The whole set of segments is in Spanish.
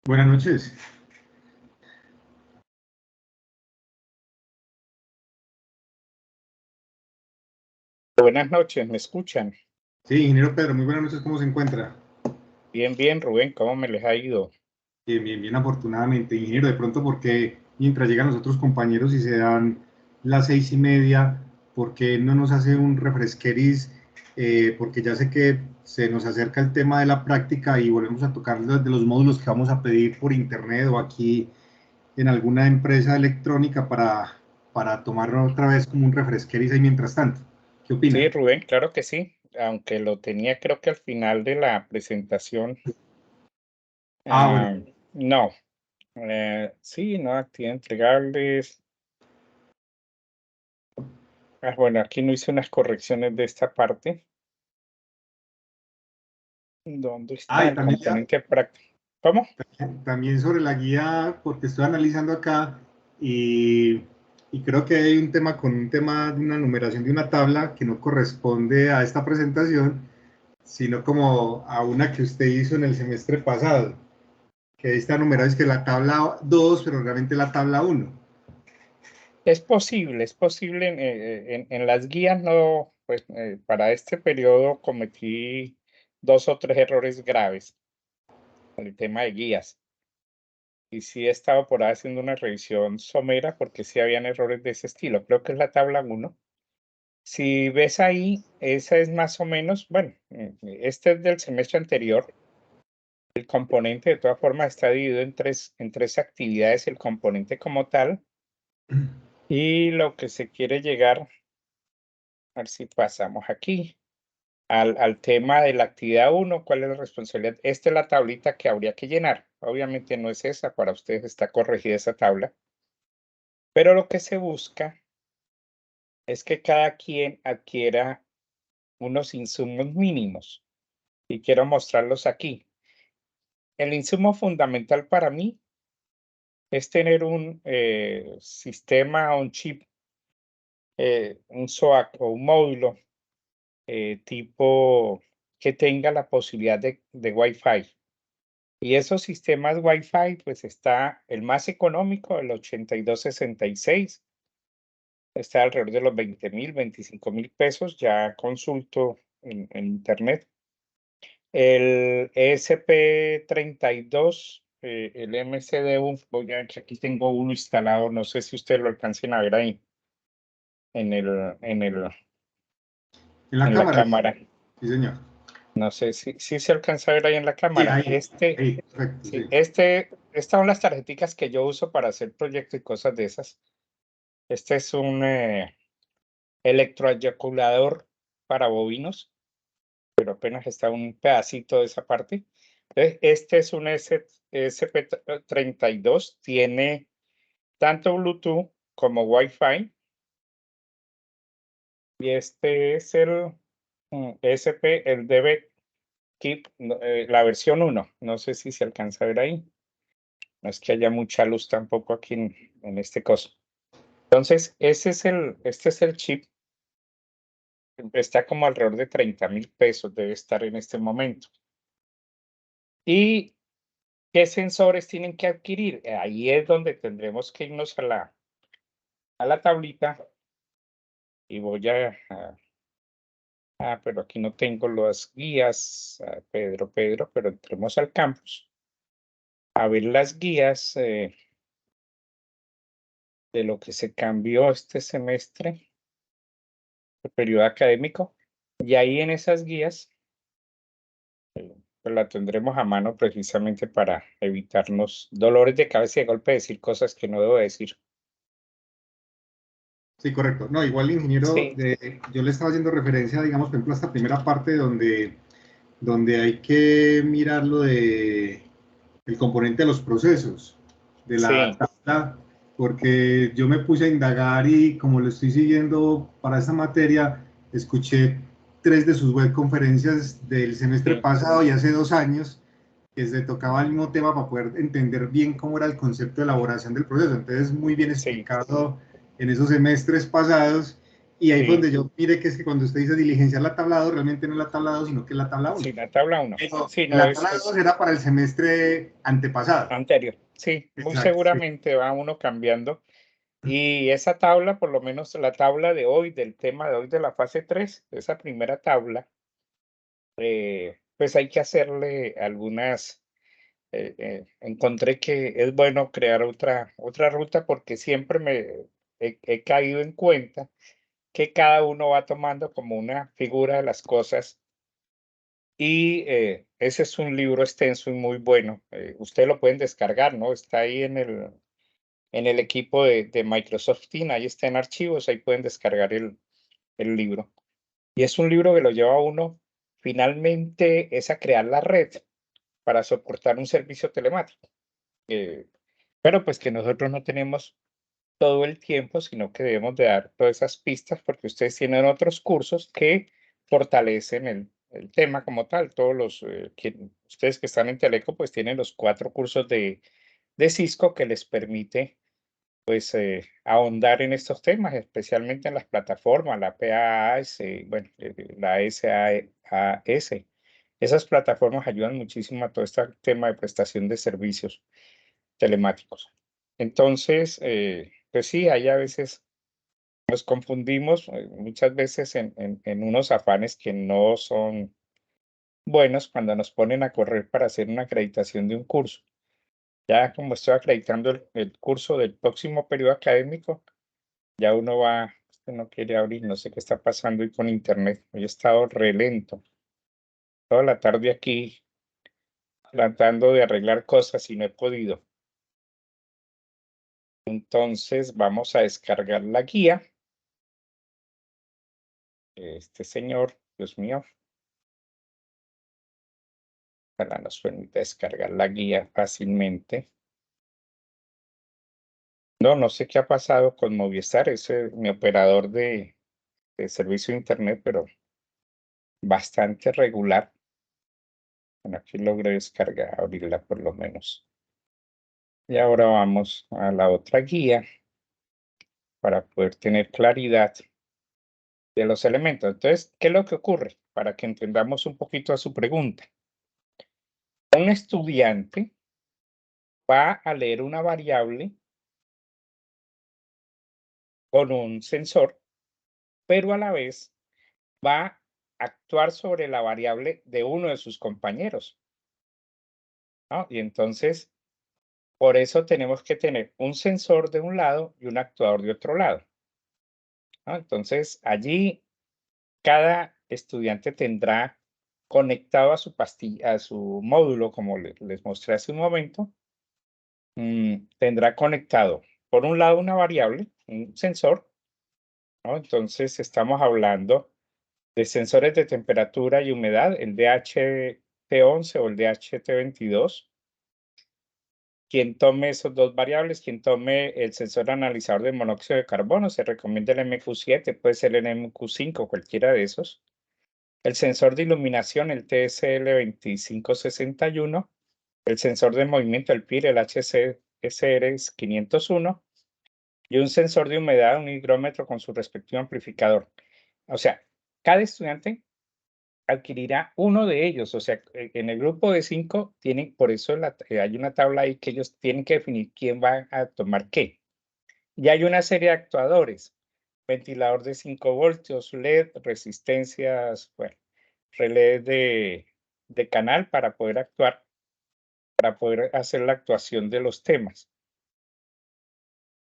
Buenas noches. Buenas noches, ¿me escuchan? Sí, ingeniero Pedro, muy buenas noches, ¿cómo se encuentra? Bien, bien, Rubén, ¿cómo me les ha ido? Bien, bien, bien, afortunadamente. Ingeniero, de pronto, porque mientras llegan los otros compañeros y se dan las 6:30, ¿por qué no nos hace un refresqueris? Porque ya sé que se nos acerca el tema de la práctica y volvemos a tocar de los módulos que vamos a pedir por internet o aquí en alguna empresa electrónica para tomar otra vez como un refresqueris ahí mientras tanto. ¿Qué Sí, opina? Rubén, claro que sí, aunque lo tenía creo que al final de la presentación. Bueno. ah, no, sí, no, actividad entregables. Bueno, aquí no hice unas correcciones de esta parte. ¿Dónde está Y el también componente práctico? ¿Cómo? también sobre la guía, porque estoy analizando acá y, y creo que hay un tema de una numeración de una tabla que no corresponde a esta presentación, sino como a una que usted hizo en el semestre pasado, que está numerada es que la tabla 2 pero realmente la tabla 1. Es posible, en las guías no, pues para este periodo cometí 2 o 3 errores graves con el tema de guías. Y sí he estado por ahí haciendo una revisión somera porque sí habían errores de ese estilo. Creo que es la tabla 1. Si ves ahí, esa es más o menos, bueno, este es del semestre anterior. El componente de todas formas está dividido en tres actividades, el componente como tal, y lo que se quiere llegar, a ver si pasamos aquí, al tema de la actividad 1, cuál es la responsabilidad. Esta es la tablita que habría que llenar. Obviamente no es esa, para ustedes está corregida esa tabla, pero lo que se busca es que cada quien adquiera unos insumos mínimos y quiero mostrarlos aquí. El insumo fundamental para mí es tener un sistema, un chip, un SOAC o un módulo tipo que tenga la posibilidad de Wi-Fi. Y esos sistemas Wi-Fi, pues está el más económico, el 8266, está alrededor de los 20,000, 25,000 pesos, ya consulto en internet. El ESP32, el MCD1, voy a ver que aquí tengo uno instalado, no sé si ustedes lo alcancen a ver ahí en el, en el, En la en la cámara, cámara. sí señor. No sé si se alcanza a ver ahí en la Sí, cámara. ahí, perfecto, sí. Sí, estas son las tarjeticas que yo uso para hacer proyectos y cosas de esas. Este es un electroeyaculador para bovinos, pero apenas está un pedacito de esa parte. Entonces, este es un SP32, tiene tanto Bluetooth como Wi-Fi, y este es el SP, el DB Kit, la versión 1. No sé si se alcanza a ver ahí. No es que haya mucha luz tampoco aquí en este coso. Entonces, este es el chip. Está como alrededor de 30,000 pesos, debe estar en este momento. ¿Y qué sensores tienen que adquirir? Ahí es donde tendremos que irnos a la tablita y voy pero aquí no tengo las guías, Pedro, pero entremos al campus a ver las guías de lo que se cambió este semestre, el periodo académico, y ahí en esas guías pues la tendremos a mano precisamente para evitarnos dolores de cabeza y de golpe decir cosas que no debo decir. Sí, correcto. No, igual, ingeniero, Sí, yo le estaba haciendo referencia, digamos, por ejemplo, a esta primera parte donde hay que mirar lo de el componente de los procesos, de la sí, tabla, porque yo me puse a indagar y como lo estoy siguiendo para esta materia, escuché 3 de sus web conferencias del semestre sí, pasado y hace 2 años que se tocaba el mismo tema para poder entender bien cómo era el concepto de elaboración del proceso. Entonces, muy bien sí, explicado en esos semestres pasados Y ahí fue Sí, donde yo mire que es que cuando usted dice diligenciar la tabla 2, realmente no es la tabla 2, sino que es la tabla 1. sí, la tabla 1. Pero Sí, no, la tabla 2 era para el semestre antepasado. anterior. Sí, muy Exacto, sí. seguramente va uno cambiando. Y esa tabla, por lo menos la tabla de hoy, del tema de hoy de la fase 3, esa primera tabla, pues hay que hacerle algunas, encontré que es bueno crear otra ruta porque siempre he caído en cuenta que cada uno va tomando como una figura de las cosas y ese es un libro extenso y muy bueno. Ustedes lo pueden descargar, ¿no? Está ahí en el equipo de Microsoft Teams, ahí está en archivos, ahí pueden descargar el libro. Y es un libro que lo lleva a uno finalmente es a crear la red para soportar un servicio telemático. Pero pues que nosotros no tenemos todo el tiempo, sino que debemos de dar todas esas pistas porque ustedes tienen otros cursos que fortalecen el tema como tal. Todos los, ustedes que están en Teleco, pues tienen los 4 cursos de Cisco que les permite pues ahondar en estos temas, especialmente en las plataformas, la PaaS, bueno, la SAS. Esas plataformas ayudan muchísimo a todo este tema de prestación de servicios telemáticos. Entonces, pues sí, hay a veces nos confundimos muchas veces en unos afanes que no son buenos cuando nos ponen a correr para hacer una acreditación de un curso. Ya como estoy acreditando el curso del próximo periodo académico, ya uno va, usted no quiere abrir, no sé qué está pasando hoy con internet. Hoy he estado re lento, toda la tarde aquí tratando de arreglar cosas y no he podido. Entonces vamos a descargar la guía. Este señor, Dios mío, ojalá nos permita descargar la guía fácilmente. No, no sé qué ha pasado con Movistar, es mi operador de servicio de internet, pero bastante regular. Bueno, aquí logré descargar, abrirla por lo menos. Y ahora vamos a la otra guía para poder tener claridad de los elementos. Entonces, ¿qué es lo que ocurre? Para que entendamos un poquito a su pregunta. Un estudiante va a leer una variable con un sensor, pero a la vez va a actuar sobre la variable de uno de sus compañeros, ¿no? Y entonces, por eso tenemos que tener un sensor de un lado y un actuador de otro lado, ¿no? Entonces, allí cada estudiante tendrá conectado a su pastilla, a su módulo, como les mostré hace un momento, tendrá conectado, por un lado, una variable, un sensor, ¿no? Entonces, estamos hablando de sensores de temperatura y humedad, el DHT11 o el DHT22. Quien tome esos dos variables, quien tome el sensor analizador de monóxido de carbono, se recomienda el MQ7, puede ser el MQ5, cualquiera de esos. El sensor de iluminación, el TSL2561, el sensor de movimiento, el PIR, el HCSR 501, y un sensor de humedad, un higrómetro con su respectivo amplificador. O sea, cada estudiante adquirirá uno de ellos. O sea, en el grupo de 5 tienen, por eso hay una tabla ahí que ellos tienen que definir quién va a tomar qué. Y hay una serie de actuadores, ventilador de 5 voltios, LED, resistencias, bueno, relé de canal para poder actuar, para poder hacer la actuación de los temas,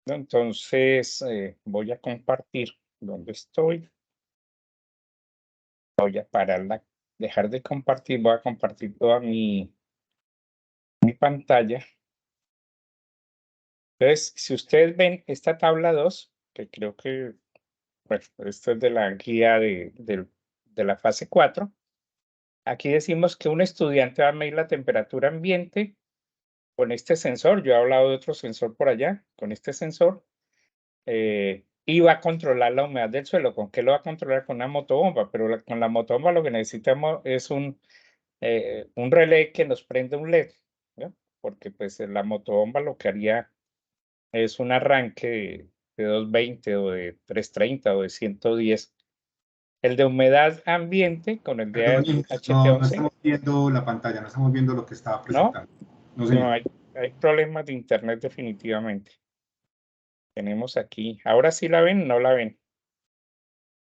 ¿no? Entonces, voy a compartir donde estoy. Voy a dejar de compartir, voy a compartir toda mi pantalla. Entonces, si ustedes ven esta tabla 2, que creo que, bueno, esto es de la guía de la fase 4, aquí decimos que un estudiante va a medir la temperatura ambiente con este sensor. Yo he hablado de otro sensor por allá, con este sensor, y va a controlar la humedad del suelo. ¿Con qué lo va a controlar? Con una motobomba, pero con la motobomba lo que necesitamos es un relé que nos prende un LED, ¿no? Porque pues la motobomba lo que haría es un arranque de 220 o de 330 o de 110. El de humedad ambiente con el Perdón, de no, no HT11, estamos viendo la pantalla, no estamos viendo lo que estaba ¿no? presentando. No, No, señor. hay problemas de internet definitivamente. Tenemos aquí, ahora sí la ven, no la ven.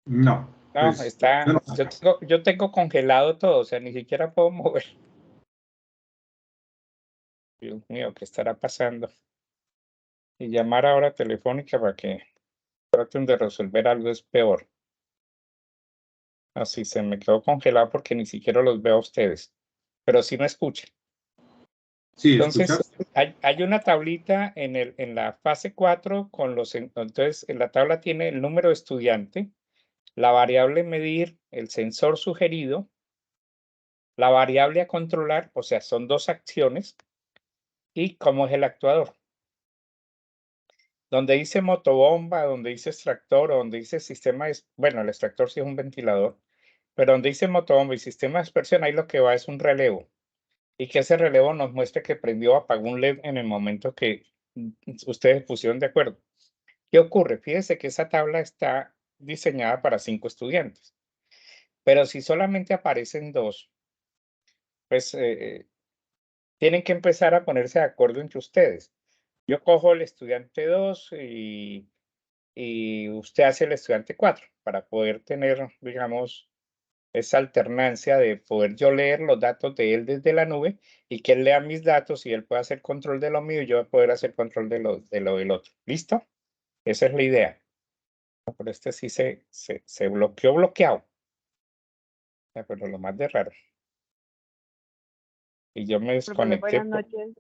No, No, pues yo está, no. yo tengo congelado todo, o sea, ni siquiera puedo mover. Dios mío, ¿qué estará pasando? Y llamar ahora telefónica para que traten de resolver algo es peor. Así se me quedó congelado porque ni siquiera los veo a ustedes, pero sí me escuchan. Sí, Entonces, ¿escuchas? hay una tablita en la fase 4 con entonces, en la tabla tiene el número de estudiante, la variable medir, el sensor sugerido, la variable a controlar, o sea, son 2 acciones, y cómo es el actuador. Donde dice motobomba, donde dice extractor, o donde dice sistema, bueno, el extractor sí es un ventilador, pero donde dice motobomba y sistema de dispersión, ahí lo que va es un relevo. Y que ese relevo nos muestre que prendió o apagó un LED en el momento que ustedes pusieron de acuerdo. ¿Qué ocurre? Fíjense que esa tabla está diseñada para 5 estudiantes, pero si solamente aparecen 2, pues tienen que empezar a ponerse de acuerdo entre ustedes. Yo cojo el estudiante 2 y usted hace el estudiante 4 para poder tener, digamos, esa alternancia de poder yo leer los datos de él desde la nube y que él lea mis datos y él pueda hacer control de lo mío y yo poder hacer control de lo del otro. ¿Listo? Esa es la idea. Pero este sí se bloqueado. Pero lo más de raro. Y yo me Profesor, desconecté. buenas noches.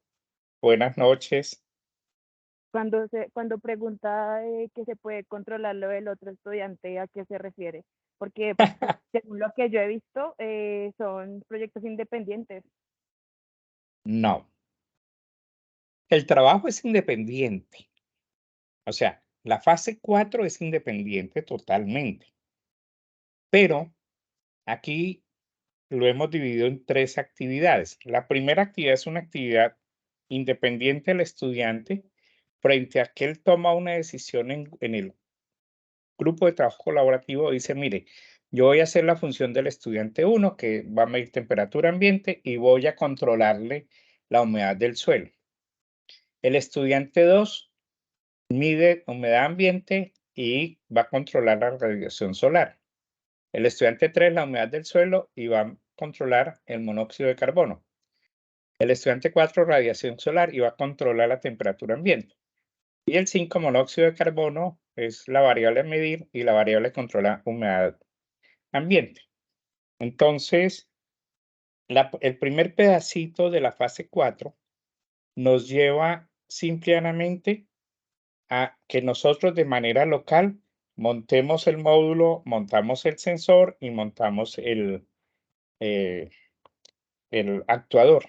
Buenas noches. Cuando pregunta que se puede controlar lo del otro estudiante, ¿a qué se refiere? Porque según lo que yo he visto, son proyectos independientes. No. El trabajo es independiente. O sea, la fase 4 es independiente totalmente. Pero aquí lo hemos dividido en 3 actividades. La primera actividad es una actividad independiente del estudiante frente a que él toma una decisión en el grupo de trabajo colaborativo. Dice, mire, yo voy a hacer la función del estudiante 1 que va a medir temperatura ambiente y voy a controlarle la humedad del suelo. El estudiante 2 mide humedad ambiente y va a controlar la radiación solar. El estudiante 3 la humedad del suelo y va a controlar el monóxido de carbono. El estudiante 4 radiación solar y va a controlar la temperatura ambiente. Y el 5 monóxido de carbono es la variable a medir y la variable controla humedad ambiente. Entonces, el primer pedacito de la fase 4 nos lleva simplemente a que nosotros de manera local montemos el módulo, montamos el sensor y montamos eh, el actuador.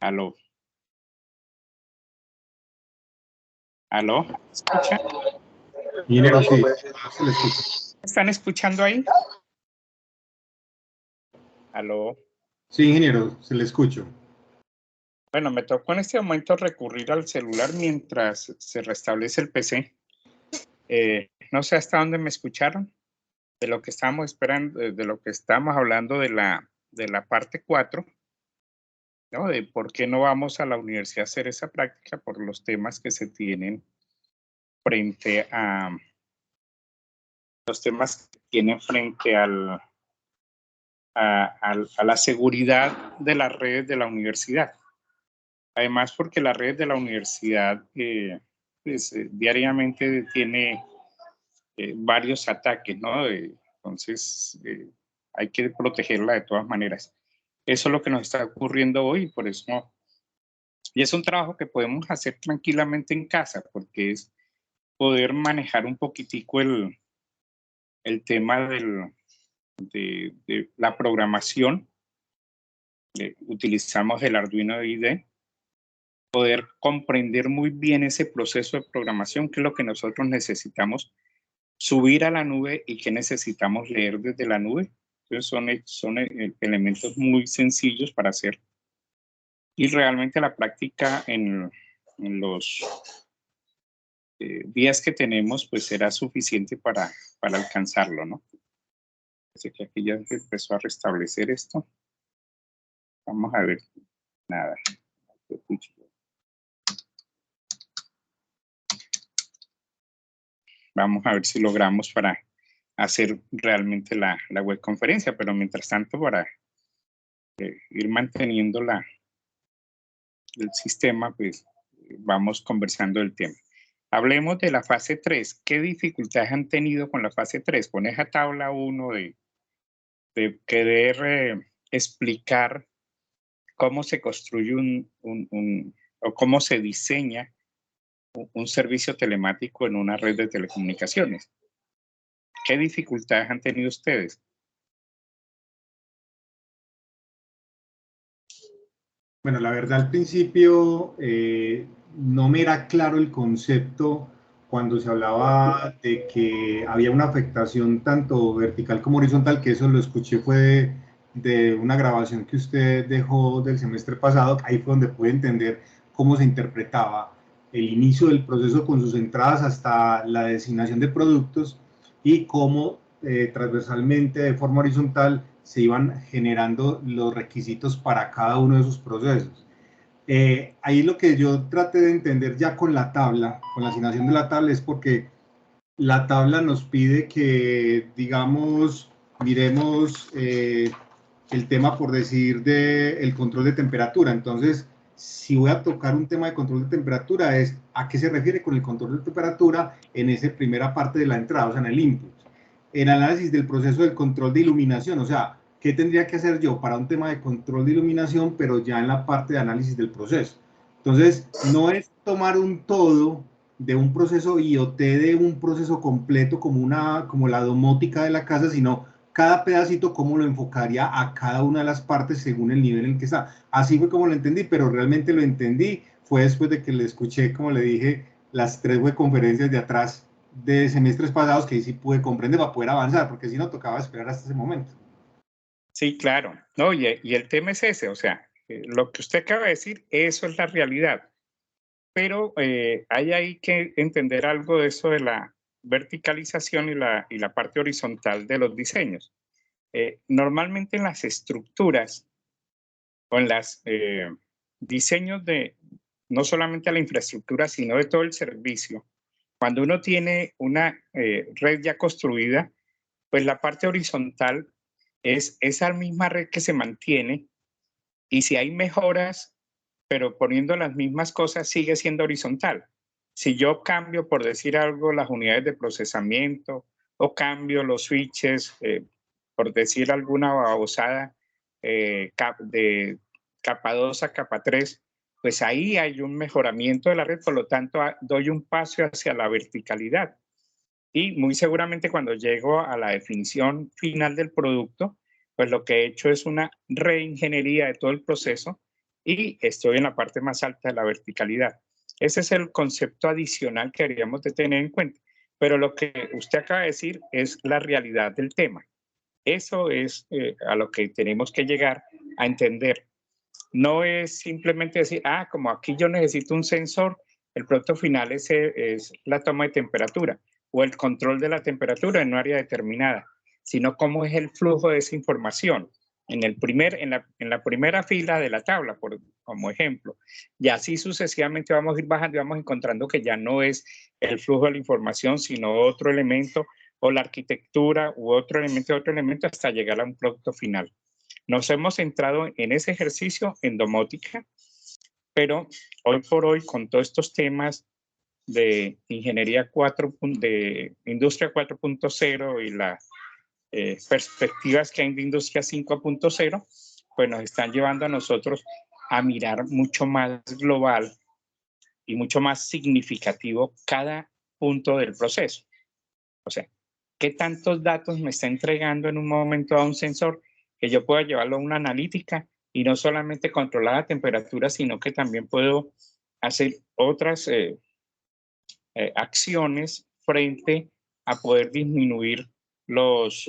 Aló. Aló, ¿me escuchan? Ingeniero, sí, se le escucha. ¿Me están escuchando ahí? Aló. Sí, ingeniero, se le escucho. Bueno, me tocó en este momento recurrir al celular mientras se restablece el PC. No sé hasta dónde me escucharon, de lo que estábamos esperando, de lo que estábamos hablando de la parte 4, ¿no? De por qué no vamos a la universidad a hacer esa práctica por los temas que se tienen frente a a la seguridad de las redes de la universidad. Además, porque la red de la universidad diariamente tiene varios ataques, ¿no? Entonces, hay que protegerla de todas maneras. Eso es lo que nos está ocurriendo hoy, por eso. Y es un trabajo que podemos hacer tranquilamente en casa, porque es poder manejar un poquitico el tema de la programación. Utilizamos el Arduino IDE, poder comprender muy bien ese proceso de programación, que es lo que nosotros necesitamos subir a la nube y que necesitamos leer desde la nube. Entonces son elementos muy sencillos para hacer. Y realmente la práctica en los días que tenemos, pues será suficiente para alcanzarlo, ¿no? Así que aquí ya empezó a restablecer esto. Vamos a ver. Nada. Vamos a ver si logramos para hacer realmente la webconferencia, pero mientras tanto para ir manteniendo el sistema, pues vamos conversando del tema. Hablemos de la fase 3. ¿Qué dificultades han tenido con la fase 3? Con esa tabla 1 de querer explicar cómo se construye o cómo se diseña un servicio telemático en una red de telecomunicaciones. ¿Qué dificultades han tenido ustedes? Bueno, la verdad al principio no me era claro el concepto cuando se hablaba de que había una afectación tanto vertical como horizontal, que eso lo escuché fue de una grabación que usted dejó del semestre pasado. Ahí fue donde pude entender cómo se interpretaba el inicio del proceso con sus entradas hasta la designación de productos y cómo transversalmente de forma horizontal se iban generando los requisitos para cada uno de esos procesos. Ahí lo que yo traté de entender ya con la tabla, con la asignación de la tabla, es porque la tabla nos pide que, digamos, miremos el tema, por decir, del control de temperatura. Entonces, si voy a tocar un tema de control de temperatura, es a qué se refiere con el control de temperatura en esa primera parte de la entrada, o sea, en el input. El análisis del proceso del control de iluminación, o sea, ¿qué tendría que hacer yo para un tema de control de iluminación, pero ya en la parte de análisis del proceso? Entonces, no es tomar un todo de un proceso IoT, de un proceso completo como la domótica de la casa, sino cada pedacito cómo lo enfocaría a cada una de las partes según el nivel en que está. Así fue como lo entendí, pero realmente lo entendí fue después de que le escuché, como le dije, las 3 webconferencias de atrás de semestres pasados, que ahí sí pude comprender para poder avanzar, porque si no tocaba esperar hasta ese momento. Sí, claro. No, y el tema es ese, o sea, lo que usted acaba de decir, eso es la realidad. Pero hay que entender algo de eso de la verticalización y la parte horizontal de los diseños. Normalmente en las estructuras o en los diseños de no solamente la infraestructura, sino de todo el servicio, cuando uno tiene una red ya construida, pues la parte horizontal es esa misma red que se mantiene, y si hay mejoras, pero poniendo las mismas cosas, sigue siendo horizontal. Si yo cambio, por decir algo, las unidades de procesamiento o cambio los switches, por decir alguna babosada, de capa 2 a capa 3, pues ahí hay un mejoramiento de la red, por lo tanto doy un paso hacia la verticalidad. Y muy seguramente cuando llego a la definición final del producto, pues lo que he hecho es una reingeniería de todo el proceso y estoy en la parte más alta de la verticalidad. Ese es el concepto adicional que deberíamos de tener en cuenta. Pero lo que usted acaba de decir es la realidad del tema. Eso es a lo que tenemos que llegar a entender. No es simplemente decir, como aquí yo necesito un sensor, el producto final es la toma de temperatura o el control de la temperatura en un área determinada, sino cómo es el flujo de esa información en la primera fila de la tabla, como ejemplo. Y así sucesivamente vamos a ir bajando y vamos encontrando que ya no es el flujo de la información, sino otro elemento o la arquitectura u otro elemento hasta llegar a un producto final. Nos hemos centrado en ese ejercicio en domótica, pero hoy por hoy con todos estos temas de ingeniería 4, de industria 4.0 y las perspectivas que hay de industria 5.0, pues nos están llevando a nosotros a mirar mucho más global y mucho más significativo cada punto del proceso. O sea, ¿qué tantos datos me está entregando en un momento a un sensor que yo pueda llevarlo a una analítica y no solamente controlar la temperatura, sino que también puedo hacer otras acciones frente a poder disminuir los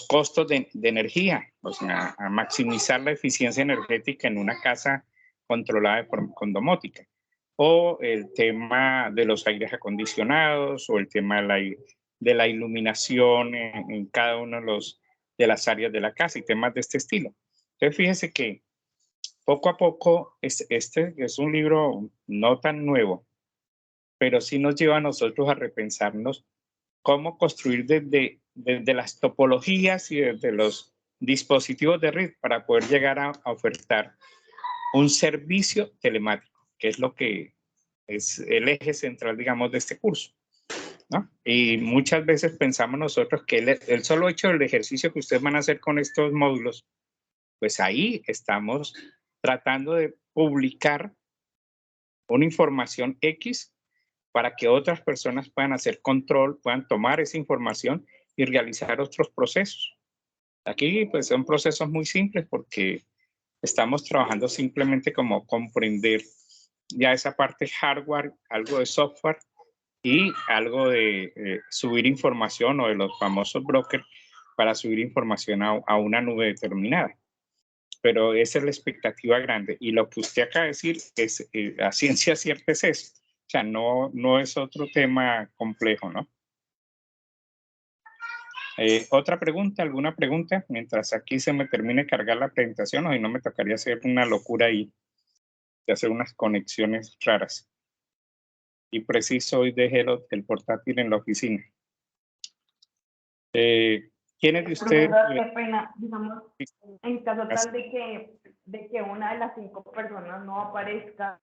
costos de energía, o sea, a maximizar la eficiencia energética en una casa controlada con domótica? O el tema de los aires acondicionados, o el tema de la iluminación en cada uno de las áreas de la casa y temas de este estilo. Entonces, fíjese que poco a poco, este es un libro no tan nuevo, pero sí nos lleva a nosotros a repensarnos cómo construir desde las topologías y desde los dispositivos de red para poder llegar a ofertar un servicio telemático, que es lo que es el eje central, digamos, de este curso, ¿no? Y muchas veces pensamos nosotros que el solo hecho del ejercicio que ustedes van a hacer con estos módulos, pues ahí estamos tratando de publicar una información X para que otras personas puedan hacer control, puedan tomar esa información y realizar otros procesos. Aquí pues son procesos muy simples porque estamos trabajando simplemente como comprender ya esa parte hardware, algo de software y algo de subir información o de los famosos brokers para subir información a una nube determinada. Pero esa es la expectativa grande. Y lo que usted acaba de decir es, a ciencia cierta es eso. O sea, no es otro tema complejo, ¿no? ¿Otra pregunta? ¿Alguna pregunta? Mientras aquí se me termine de cargar la presentación, o no me tocaría hacer una locura ahí de hacer unas conexiones raras. Y preciso, hoy dejé el portátil en la oficina. ¿Quiénes de ustedes? Qué pena, digamos, en caso tal de que una de las 5 personas no aparezca,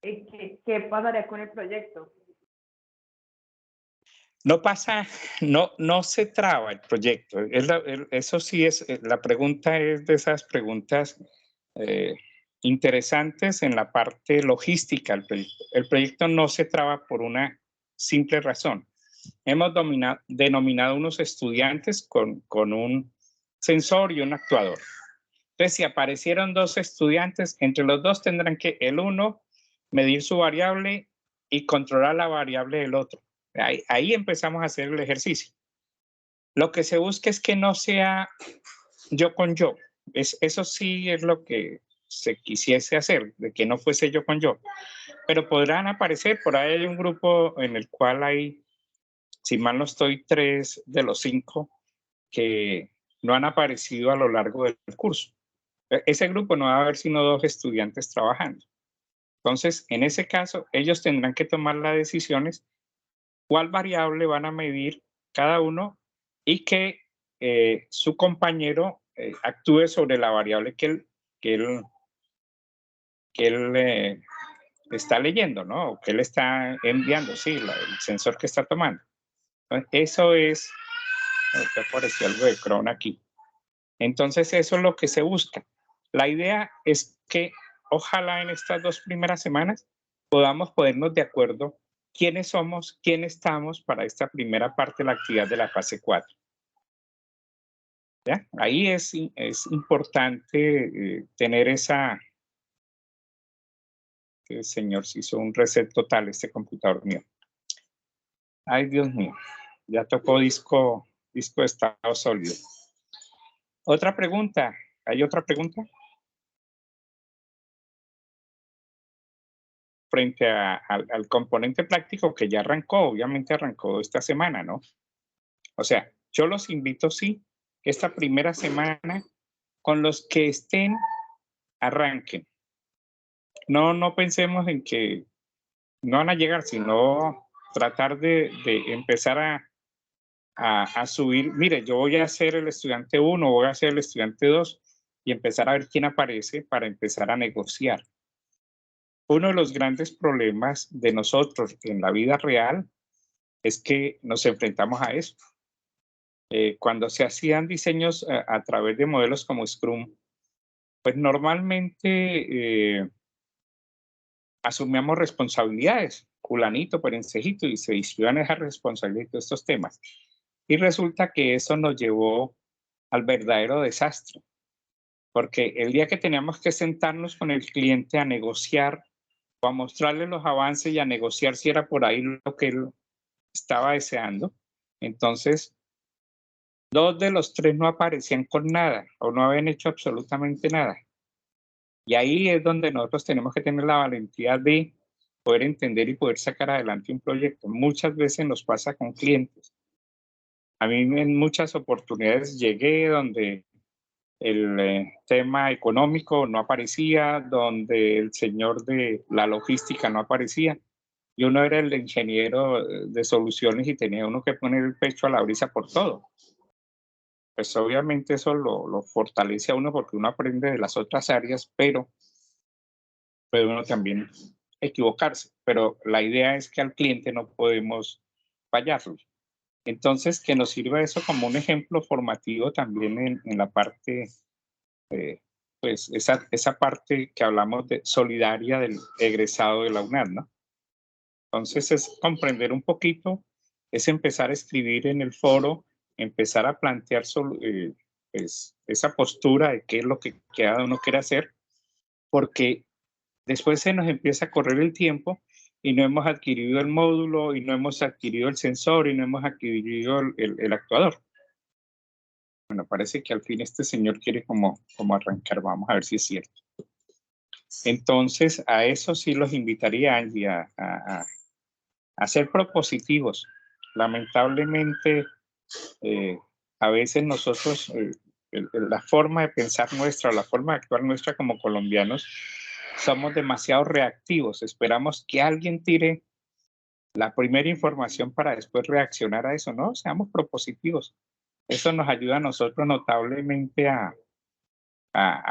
¿qué pasaría con el proyecto? No pasa, no se traba el proyecto. Eso sí es, la pregunta es de esas preguntas interesantes en la parte logística del proyecto. El proyecto no se traba por una simple razón. Hemos denominado unos estudiantes con un sensor y un actuador. Entonces, si aparecieron 2 estudiantes, entre los 2 tendrán que el uno medir su variable y controlar la variable del otro. Ahí empezamos a hacer el ejercicio. Lo que se busca es que no sea yo con yo. Eso sí es lo que se quisiese hacer, de que no fuese yo con yo. Pero podrán aparecer, por ahí hay un grupo en el cual hay, si mal no estoy, 3 de los 5 que no han aparecido a lo largo del curso. Ese grupo no va a haber sino 2 estudiantes trabajando. Entonces, en ese caso, ellos tendrán que tomar las decisiones cuál variable van a medir cada uno y que su compañero actúe sobre la variable que él está leyendo, ¿no? O que él está enviando, sí, el sensor que está tomando. Entonces, eso es, que apareció algo de Chrome aquí. Entonces, eso es lo que se busca. La idea es que ojalá en estas 2 primeras semanas podamos ponernos de acuerdo quiénes somos, quién estamos para esta primera parte de la actividad de la fase 4. ¿Ya? Ahí es importante tener esa... El señor se hizo un reset total este computador mío. Ay, Dios mío. Ya tocó disco de estado sólido. Otra pregunta. ¿Hay otra pregunta? Frente al componente práctico que ya arrancó, obviamente arrancó esta semana, ¿no? O sea, yo los invito, sí, esta primera semana, con los que estén, arranquen. No pensemos en que no van a llegar, sino tratar de empezar a subir. Mire, yo voy a ser el estudiante 1, voy a ser el estudiante 2 y empezar a ver quién aparece para empezar a negociar. Uno de los grandes problemas de nosotros en la vida real es que nos enfrentamos a eso. Cuando se hacían diseños a través de modelos como Scrum, pues normalmente asumíamos responsabilidades, fulanito, perencejito, y se distribuían esas responsabilidades de estos temas. Y resulta que eso nos llevó al verdadero desastre, porque el día que teníamos que sentarnos con el cliente a negociar o a mostrarle los avances y a negociar si era por ahí lo que él estaba deseando, entonces 2 de los 3 no aparecían con nada o no habían hecho absolutamente nada. Y ahí es donde nosotros tenemos que tener la valentía de poder entender y poder sacar adelante un proyecto. Muchas veces nos pasa con clientes. A mí en muchas oportunidades llegué donde el tema económico no aparecía, donde el señor de la logística no aparecía. Y uno era el ingeniero de soluciones y tenía uno que poner el pecho a la brisa por todo. Pues obviamente eso lo fortalece a uno porque uno aprende de las otras áreas, pero puede uno también equivocarse. Pero la idea es que al cliente no podemos fallarlo. Entonces, que nos sirva eso como un ejemplo formativo también en la parte, pues esa parte que hablamos de solidaria del egresado de la UNAD, ¿no? Entonces es comprender un poquito, es empezar a escribir en el foro, empezar a plantear pues, esa postura de qué es lo que cada uno quiere hacer, porque después se nos empieza a correr el tiempo y no hemos adquirido el módulo y no hemos adquirido el sensor y no hemos adquirido el actuador. Bueno, parece que al fin este señor quiere como arrancar. Vamos a ver si es cierto. Entonces, a eso sí los invitaría, Angie, a ser propositivos. Lamentablemente, a veces nosotros, la forma de pensar nuestra, la forma de actuar nuestra como colombianos, somos demasiado reactivos. Esperamos que alguien tire la primera información para después reaccionar a eso. No, seamos propositivos. Eso nos ayuda a nosotros notablemente a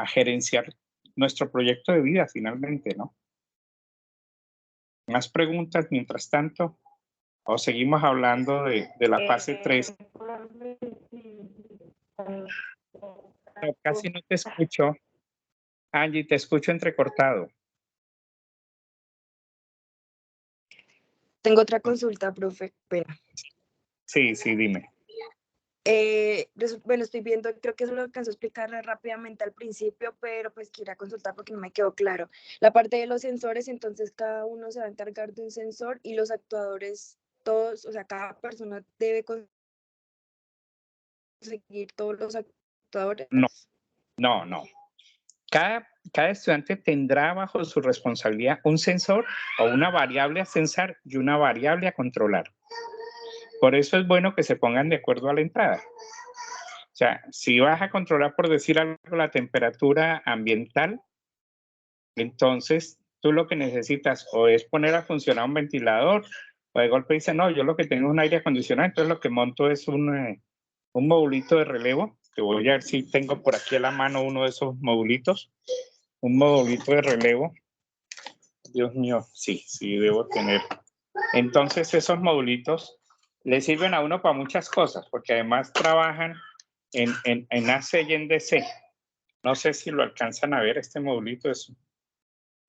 gerenciar nuestro proyecto de vida finalmente, ¿no? ¿Más preguntas mientras tanto? ¿O seguimos hablando de la fase 3? No, casi no te escucho. Angie, te escucho entrecortado. Tengo otra consulta, profe. Pena. Sí, dime. Bueno, estoy viendo, creo que eso lo alcanzó a explicar rápidamente al principio, pero pues quería consultar porque no me quedó claro. La parte de los sensores, entonces cada uno se va a encargar de un sensor y los actuadores, todos, o sea, cada persona debe conseguir todos los actuadores. No. Cada estudiante tendrá bajo su responsabilidad un sensor o una variable a censar y una variable a controlar. Por eso es bueno que se pongan de acuerdo a la entrada. O sea, si vas a controlar, por decir algo, la temperatura ambiental, entonces tú lo que necesitas o es poner a funcionar un ventilador o de golpe dice, no, yo lo que tengo es un aire acondicionado, entonces lo que monto es un modulito de relevo, que voy a ver si tengo por aquí a la mano uno de esos modulitos, un modulito de relevo. Dios mío, sí, debo tener. Entonces esos modulitos le sirven a uno para muchas cosas, porque además trabajan en AC y en DC. No sé si lo alcanzan a ver, este modulito es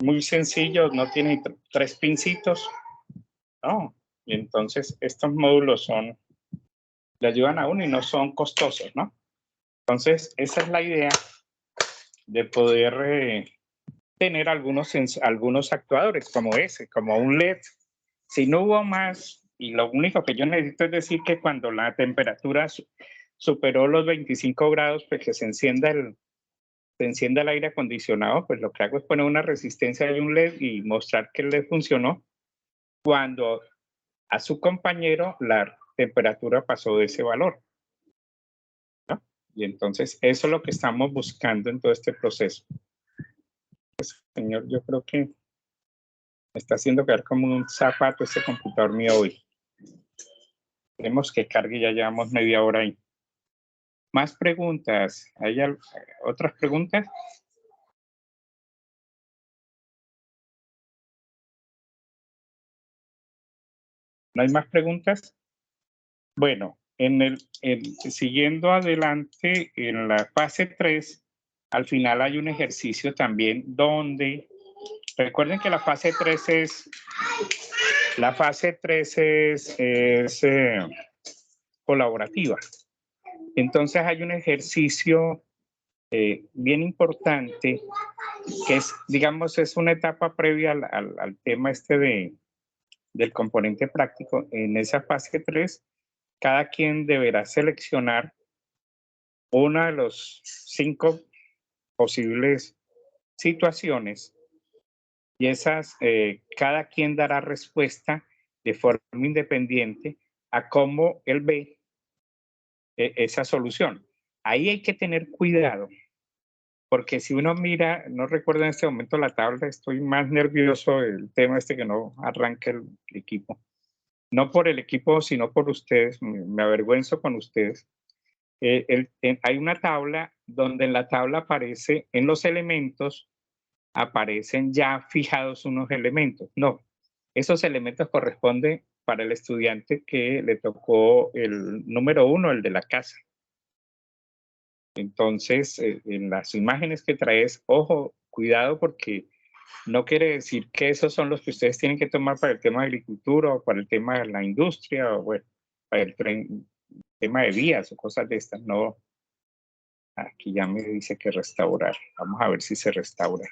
muy sencillo, no tiene 3 pincitos, ¿no? Y entonces estos módulos le ayudan a uno y no son costosos, ¿no? Entonces, esa es la idea de poder tener algunos actuadores como ese, como un LED. Si no hubo más, y lo único que yo necesito es decir que cuando la temperatura superó los 25 grados, pues que se encienda el aire acondicionado, pues lo que hago es poner una resistencia de un LED y mostrar que el LED funcionó cuando a su compañero la temperatura pasó de ese valor, ¿no? Y entonces eso es lo que estamos buscando en todo este proceso. Pues, señor, yo creo que me está haciendo quedar como un zapato este computador mío hoy. Tenemos que cargue, ya llevamos media hora ahí. Más preguntas. ¿Hay otras preguntas? ¿No hay más preguntas? Bueno, siguiendo adelante, en la fase 3, al final hay un ejercicio también donde, recuerden que la fase 3 es colaborativa. Entonces hay un ejercicio bien importante que es, digamos, es una etapa previa al tema del componente práctico. En esa fase 3, cada quien deberá seleccionar una de los 5 posibles situaciones y esas, cada quien dará respuesta de forma independiente a cómo él ve esa solución. Ahí hay que tener cuidado, porque si uno mira, no recuerdo en este momento la tabla, estoy más nervioso del tema que no arranque el equipo. No por el equipo, sino por ustedes, me avergüenzo con ustedes. Hay una tabla donde en la tabla aparece, en los elementos, aparecen ya fijados unos elementos. No, esos elementos corresponden para el estudiante que le tocó el número 1, el de la casa. Entonces, en las imágenes que traes, ojo, cuidado, porque no quiere decir que esos son los que ustedes tienen que tomar para el tema de agricultura o para el tema de la industria o bueno, para el tema de vías o cosas de estas. No, aquí ya me dice que restaurar. Vamos a ver si se restaura.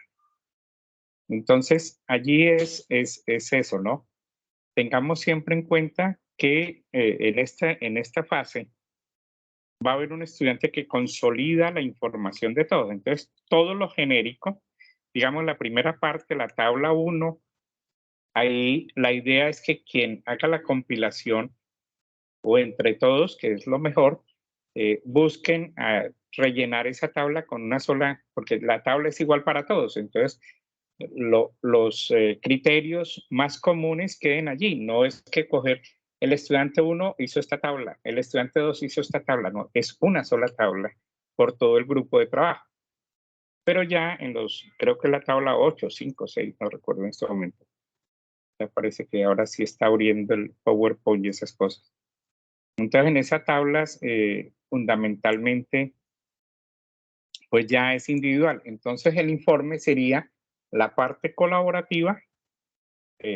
Entonces, allí es eso, ¿no? Tengamos siempre en cuenta que en esta fase va a haber un estudiante que consolida la información de todo. Entonces, todo lo genérico, digamos la primera parte, la tabla 1, ahí la idea es que quien haga la compilación o entre todos, que es lo mejor, busquen rellenar esa tabla con una sola, porque la tabla es igual para todos. Entonces, los criterios más comunes queden allí. No es que coger el estudiante 1 hizo esta tabla, el estudiante 2 hizo esta tabla. No, es una sola tabla por todo el grupo de trabajo. Pero ya creo que la tabla 8, 5, 6, no recuerdo en este momento. Me parece que ahora sí está abriendo el PowerPoint y esas cosas. Entonces, en esas tablas, fundamentalmente, pues ya es individual. Entonces, el informe sería la parte colaborativa,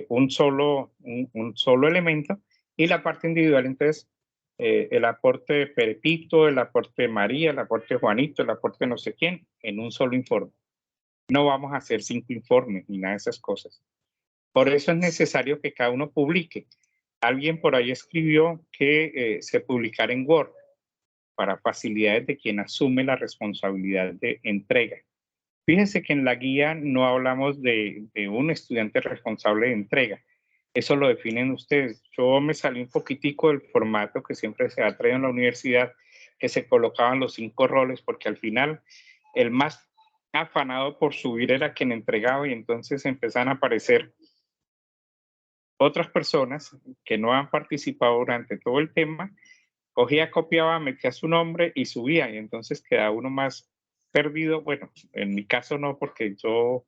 un solo elemento, y la parte individual, entonces, el aporte de Pepito, el aporte de María, el aporte de Juanito, el aporte de no sé quién, en un solo informe. No vamos a hacer 5 informes ni nada de esas cosas. Por eso es necesario que cada uno publique. Alguien por ahí escribió que se publicara en Word para facilidades de quien asume la responsabilidad de entrega. Fíjense que en la guía no hablamos de un estudiante responsable de entrega. Eso lo definen ustedes. Yo me salí un poquitico del formato que siempre se ha traído en la universidad, que se colocaban los 5 roles, porque al final el más afanado por subir era quien entregaba y entonces empezaron a aparecer otras personas que no han participado durante todo el tema. Cogía, copiaba, metía su nombre y subía, y entonces queda uno más perdido. Bueno, en mi caso no, porque yo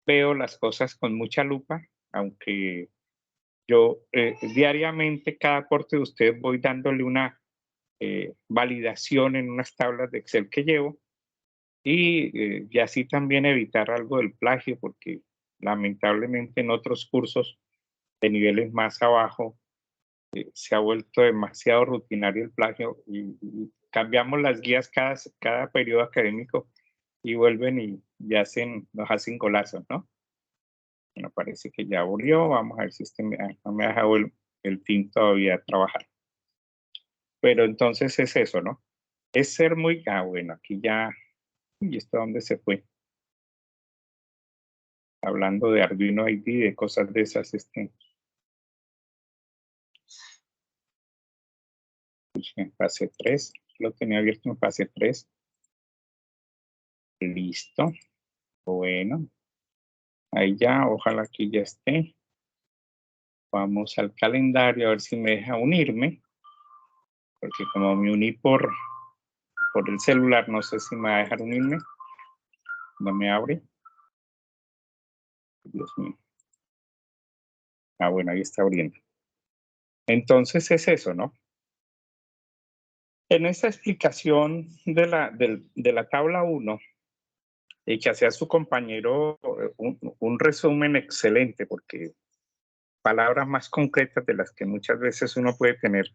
veo las cosas con mucha lupa, aunque yo diariamente cada aporte de ustedes voy dándole una validación en unas tablas de Excel que llevo y así también evitar algo del plagio, porque lamentablemente en otros cursos de niveles más abajo se ha vuelto demasiado rutinario el plagio y cambiamos las guías cada periodo académico y vuelven y nos hacen golazos, ¿no? Bueno, parece que ya aburrió. Vamos a ver si no me ha dejado el team todavía trabajar. Pero entonces es eso, ¿no? Es ser muy... bueno, aquí ya... ¿Y esto dónde se fue? Hablando de Arduino ID, de cosas de esas, en fase 3, lo tenía abierto en fase 3. Listo. Bueno. Ahí ya, ojalá que ya esté. Vamos al calendario a ver si me deja unirme. Porque como me uní por el celular, no sé si me va a dejar unirme. No me abre. Dios mío. Bueno, ahí está abriendo. Entonces es eso, ¿no? En esta explicación de la tabla 1, y que hacía su compañero un resumen excelente, porque palabras más concretas de las que muchas veces uno puede tener,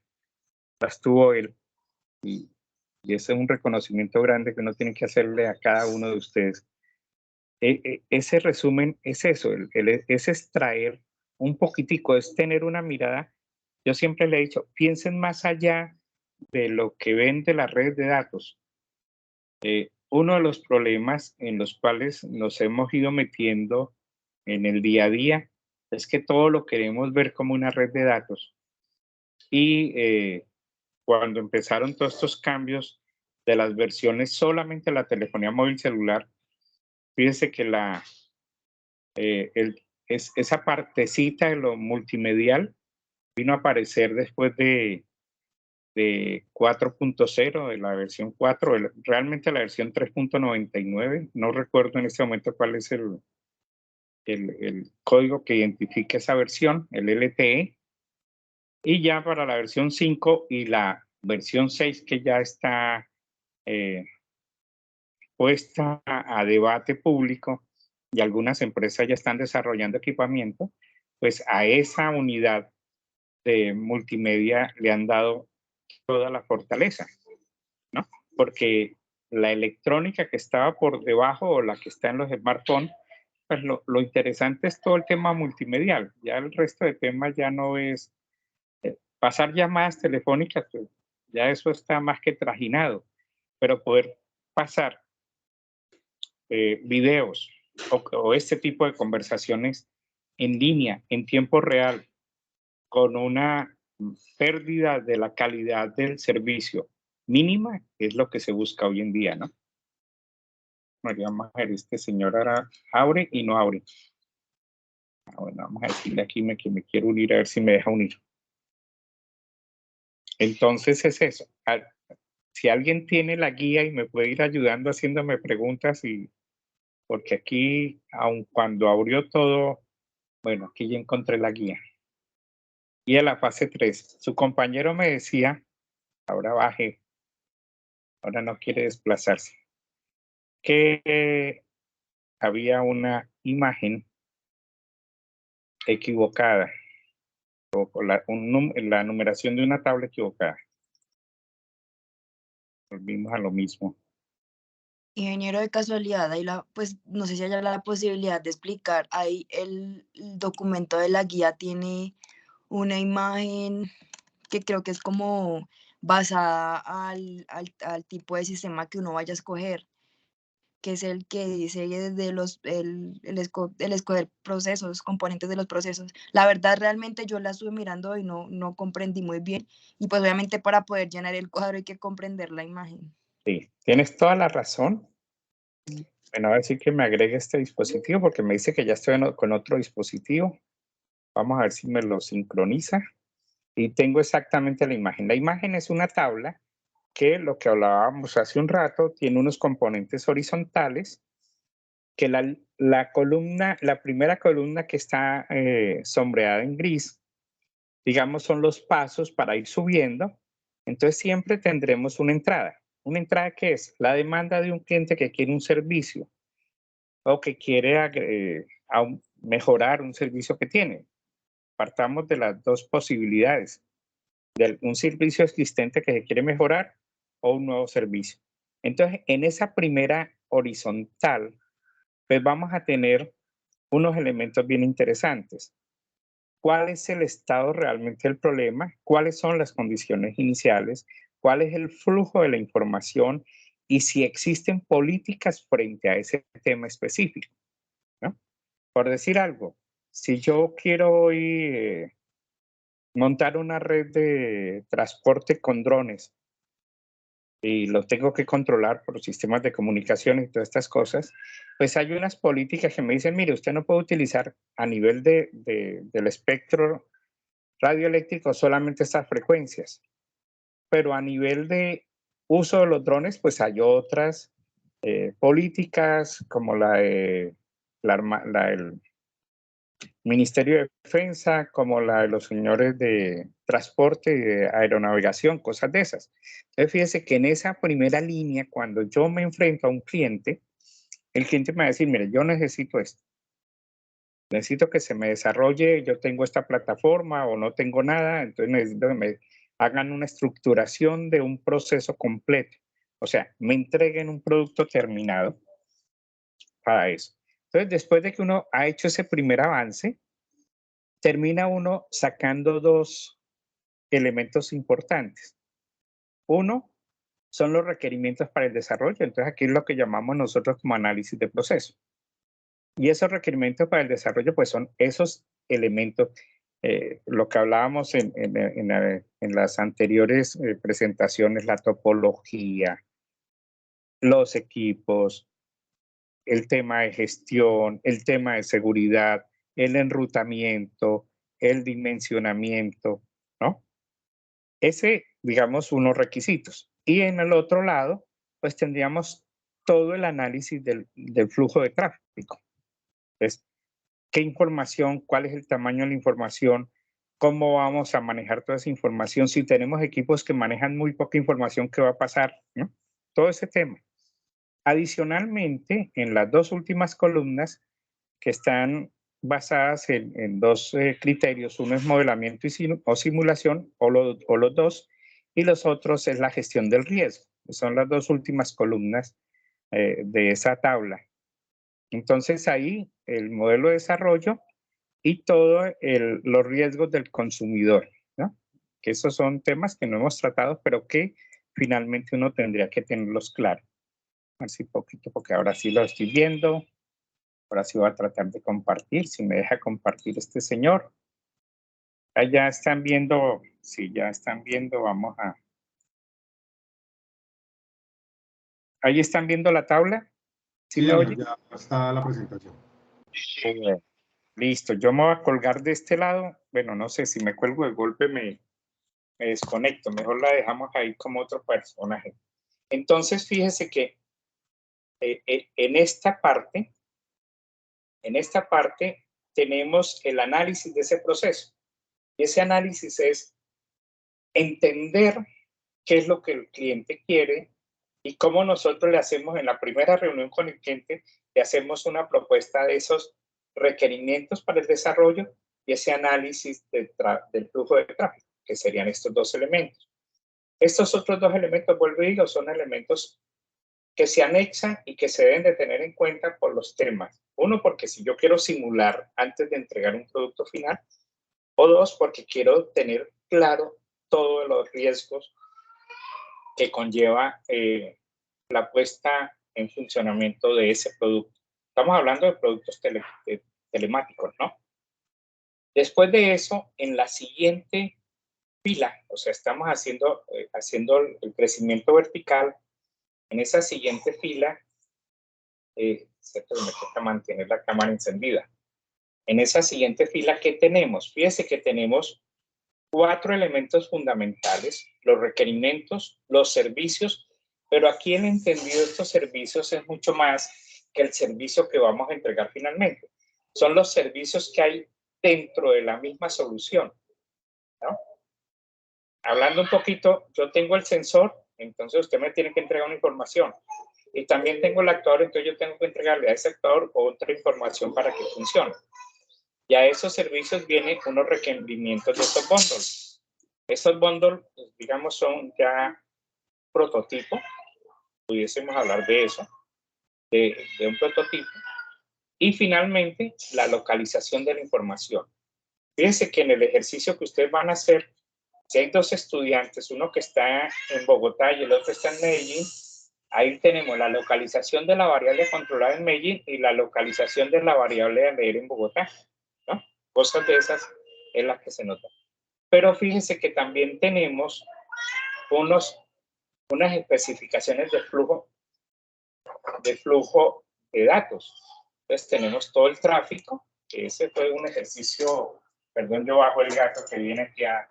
las tuvo él, y ese es un reconocimiento grande que uno tiene que hacerle a cada uno de ustedes. Ese resumen es eso, es extraer un poquitico, es tener una mirada. Yo siempre le he dicho, piensen más allá de lo que ven de las redes de datos. Uno de los problemas en los cuales nos hemos ido metiendo en el día a día es que todo lo queremos ver como una red de datos. Y cuando empezaron todos estos cambios de las versiones solamente de la telefonía móvil celular, fíjense que esa partecita de lo multimedial vino a aparecer después de 4.0, de la versión 4, realmente la versión 3.99, no recuerdo en este momento cuál es el código que identifica esa versión, el LTE, y ya para la versión 5 y la versión 6 que ya está puesta a debate público y algunas empresas ya están desarrollando equipamiento, pues a esa unidad de multimedia le han dado toda la fortaleza, ¿no? Porque la electrónica que estaba por debajo o la que está en los smartphones, pues lo interesante es todo el tema multimedial. Ya el resto de temas ya no es pasar llamadas telefónicas, pues ya eso está más que trajinado, pero poder pasar videos o este tipo de conversaciones en línea, en tiempo real, con una pérdida de la calidad del servicio mínima, es lo que se busca hoy en día, ¿no? María Majer, este señor ahora abre y no abre. Bueno, vamos a decirle aquí que me quiero unir, a ver si me deja unir. Entonces es eso. Si alguien tiene la guía y me puede ir ayudando haciéndome preguntas, porque aquí, aun cuando abrió todo, bueno, aquí ya encontré la guía. Y a la fase 3, su compañero me decía, ahora baje, ahora no quiere desplazarse, que había una imagen equivocada o la numeración de una tabla equivocada. Volvimos a lo mismo. Ingeniero, de casualidad, ahí pues no sé si haya la posibilidad de explicar, ahí el documento de la guía tiene una imagen que creo que es como basada al tipo de sistema que uno vaya a escoger, que es el que dice desde el escoger procesos, componentes de los procesos. La verdad, realmente yo la estuve mirando y no comprendí muy bien. Y pues obviamente para poder llenar el cuadro hay que comprender la imagen. Sí, tienes toda la razón. Bueno, a ver si que me agregue este dispositivo porque me dice que ya estoy con otro dispositivo. Vamos a ver si me lo sincroniza. Y tengo exactamente la imagen. La imagen es una tabla que, lo que hablábamos hace un rato, tiene unos componentes horizontales que la primera columna que está sombreada en gris, digamos, son los pasos para ir subiendo. Entonces siempre tendremos una entrada. Una entrada que es la demanda de un cliente que quiere un servicio o que quiere mejorar un servicio que tiene. Partamos de las dos posibilidades. De un servicio existente que se quiere mejorar o un nuevo servicio. Entonces, en esa primera horizontal, pues vamos a tener unos elementos bien interesantes. ¿Cuál es el estado realmente del problema? ¿Cuáles son las condiciones iniciales? ¿Cuál es el flujo de la información? Y si existen políticas frente a ese tema específico, ¿no? Por decir algo, si yo quiero hoy montar una red de transporte con drones y lo tengo que controlar por sistemas de comunicación y todas estas cosas, pues hay unas políticas que me dicen, mire, usted no puede utilizar a nivel del espectro radioeléctrico solamente estas frecuencias, pero a nivel de uso de los drones, pues hay otras políticas como el Ministerio de Defensa, como la de los señores de transporte y de aeronavegación, cosas de esas. Entonces, fíjese que en esa primera línea, cuando yo me enfrento a un cliente, el cliente me va a decir, mire, yo necesito esto. Necesito que se me desarrolle, yo tengo esta plataforma o no tengo nada, entonces necesito que me hagan una estructuración de un proceso completo. O sea, me entreguen un producto terminado para eso. Entonces, después de que uno ha hecho ese primer avance, termina uno sacando dos elementos importantes. Uno son los requerimientos para el desarrollo. Entonces, aquí es lo que llamamos nosotros como análisis de proceso. Y esos requerimientos para el desarrollo, pues son esos elementos, lo que hablábamos en las anteriores presentaciones, la topología, los equipos, el tema de gestión, el tema de seguridad, el enrutamiento, el dimensionamiento, ¿no? Ese, digamos, unos requisitos. Y en el otro lado, pues tendríamos todo el análisis del flujo de tráfico. Entonces, ¿qué información? ¿Cuál es el tamaño de la información? ¿Cómo vamos a manejar toda esa información? Si tenemos equipos que manejan muy poca información, ¿qué va a pasar? ¿No? Todo ese tema. Adicionalmente, en las dos últimas columnas, que están basadas en dos criterios, uno es modelamiento o simulación, o los dos, y los otros es la gestión del riesgo. Son las dos últimas columnas de esa tabla. Entonces ahí el modelo de desarrollo y todos los riesgos del consumidor, ¿no? Que esos son temas que no hemos tratado, pero que finalmente uno tendría que tenerlos claros. Así poquito, porque ahora sí lo estoy viendo. Ahora sí voy a tratar de compartir, si me deja compartir este señor. Ahí ya están viendo, sí, ya están viendo, vamos a... ¿Ahí están viendo la tabla? ¿Sí me oye? Ya está la presentación. Listo, yo me voy a colgar de este lado. Bueno, no sé, si me cuelgo de golpe me desconecto. Mejor la dejamos ahí como otro personaje. Entonces, fíjese que en esta parte tenemos el análisis de ese proceso. Y ese análisis es entender qué es lo que el cliente quiere y cómo nosotros le hacemos en la primera reunión con el cliente, le hacemos una propuesta de esos requerimientos para el desarrollo y ese análisis del flujo de tráfico, que serían estos dos elementos. Estos otros dos elementos, vuelvo y digo, son elementos que se anexan y que se deben de tener en cuenta por los temas. Uno, porque si yo quiero simular antes de entregar un producto final, o dos, porque quiero tener claro todos los riesgos que conlleva la puesta en funcionamiento de ese producto. Estamos hablando de productos telemáticos, ¿no? Después de eso, en la siguiente fila, o sea, estamos haciendo el crecimiento vertical. En esa siguiente fila, cierto, me toca mantener la cámara encendida. En esa siguiente fila, ¿qué tenemos? Fíjese que tenemos 4 elementos fundamentales: los requerimientos, los servicios, pero aquí el entendido de estos servicios es mucho más que el servicio que vamos a entregar finalmente. Son los servicios que hay dentro de la misma solución, ¿no? Hablando un poquito, yo tengo el sensor, entonces usted me tiene que entregar una información. Y también tengo el actuador, entonces yo tengo que entregarle a ese actuador otra información para que funcione. Y a esos servicios vienen unos requerimientos de estos bundles. Estos bundles, digamos, son ya prototipo, pudiésemos hablar de eso, de un prototipo. Y finalmente, la localización de la información. Fíjense que en el ejercicio que ustedes van a hacer, si hay dos estudiantes, uno que está en Bogotá y el otro está en Medellín, ahí tenemos la localización de la variable controlada en Medellín y la localización de la variable a leer en Bogotá, ¿no? Cosas de esas es la que se nota. Pero fíjense que también tenemos unas especificaciones de flujo de datos. Entonces tenemos todo el tráfico, que ese fue un ejercicio, perdón, yo bajo el gato que viene aquí a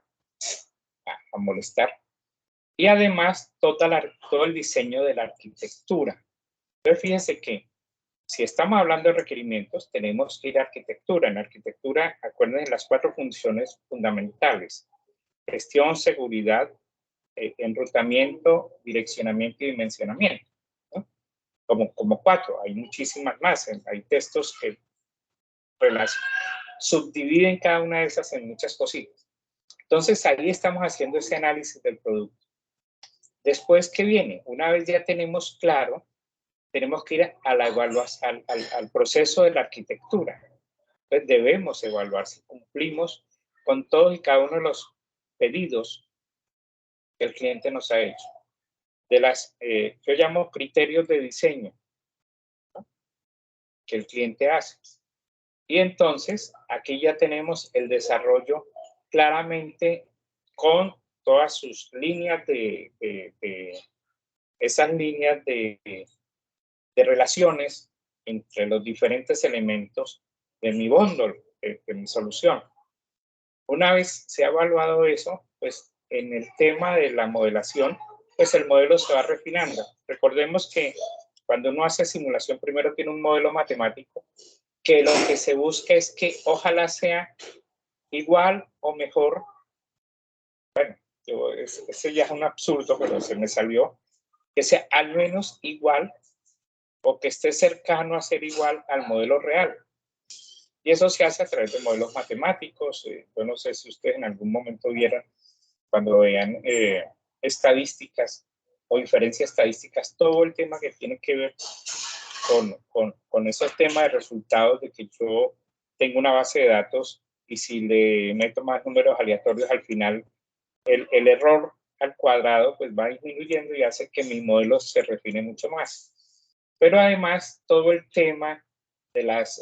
molestar. Y además todo el diseño de la arquitectura. Entonces fíjense que si estamos hablando de requerimientos, tenemos que ir a arquitectura. En arquitectura, acuérdense las 4 funciones fundamentales: gestión, seguridad, enrutamiento, direccionamiento y dimensionamiento, ¿no? Como 4, hay muchísimas más. Hay textos que subdividen cada una de esas en muchas cositas. Entonces ahí estamos haciendo ese análisis del producto. Después, ¿qué viene? Una vez ya tenemos claro, tenemos que ir a la evaluación, al proceso de la arquitectura. Entonces debemos evaluar si cumplimos con todos y cada uno de los pedidos que el cliente nos ha hecho. De las, yo llamo criterios de diseño, ¿no?, que el cliente hace. Y entonces aquí ya tenemos el desarrollo claramente con todas sus líneas esas líneas de relaciones entre los diferentes elementos de mi bundle, de mi solución. Una vez se ha evaluado eso, pues en el tema de la modelación, pues el modelo se va refinando. Recordemos que cuando uno hace simulación, primero tiene un modelo matemático, que lo que se busca es que ojalá sea igual o mejor. Bueno, ese ya es un absurdo, pero se me salió. Que sea al menos igual o que esté cercano a ser igual al modelo real. Y eso se hace a través de modelos matemáticos. Yo no sé si ustedes en algún momento vieron, cuando vean estadísticas o inferencias estadísticas, todo el tema que tiene que ver con esos temas de resultados, de que yo tengo una base de datos y si le meto más números aleatorios al final, el error al cuadrado pues va disminuyendo y hace que mi modelo se refine mucho más. Pero además todo el tema de los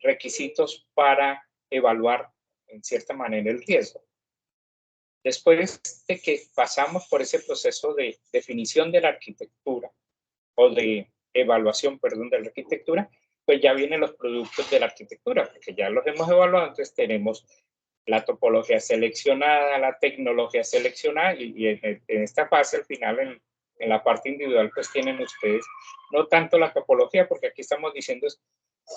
requisitos para evaluar en cierta manera el riesgo. Después de que pasamos por ese proceso de definición de la arquitectura o de evaluación, perdón, de la arquitectura, pues ya vienen los productos de la arquitectura, porque ya los hemos evaluado. Entonces tenemos la topología seleccionada, la tecnología seleccionada y en esta fase al final en la parte individual pues tienen ustedes no tanto la topología, porque aquí estamos diciendo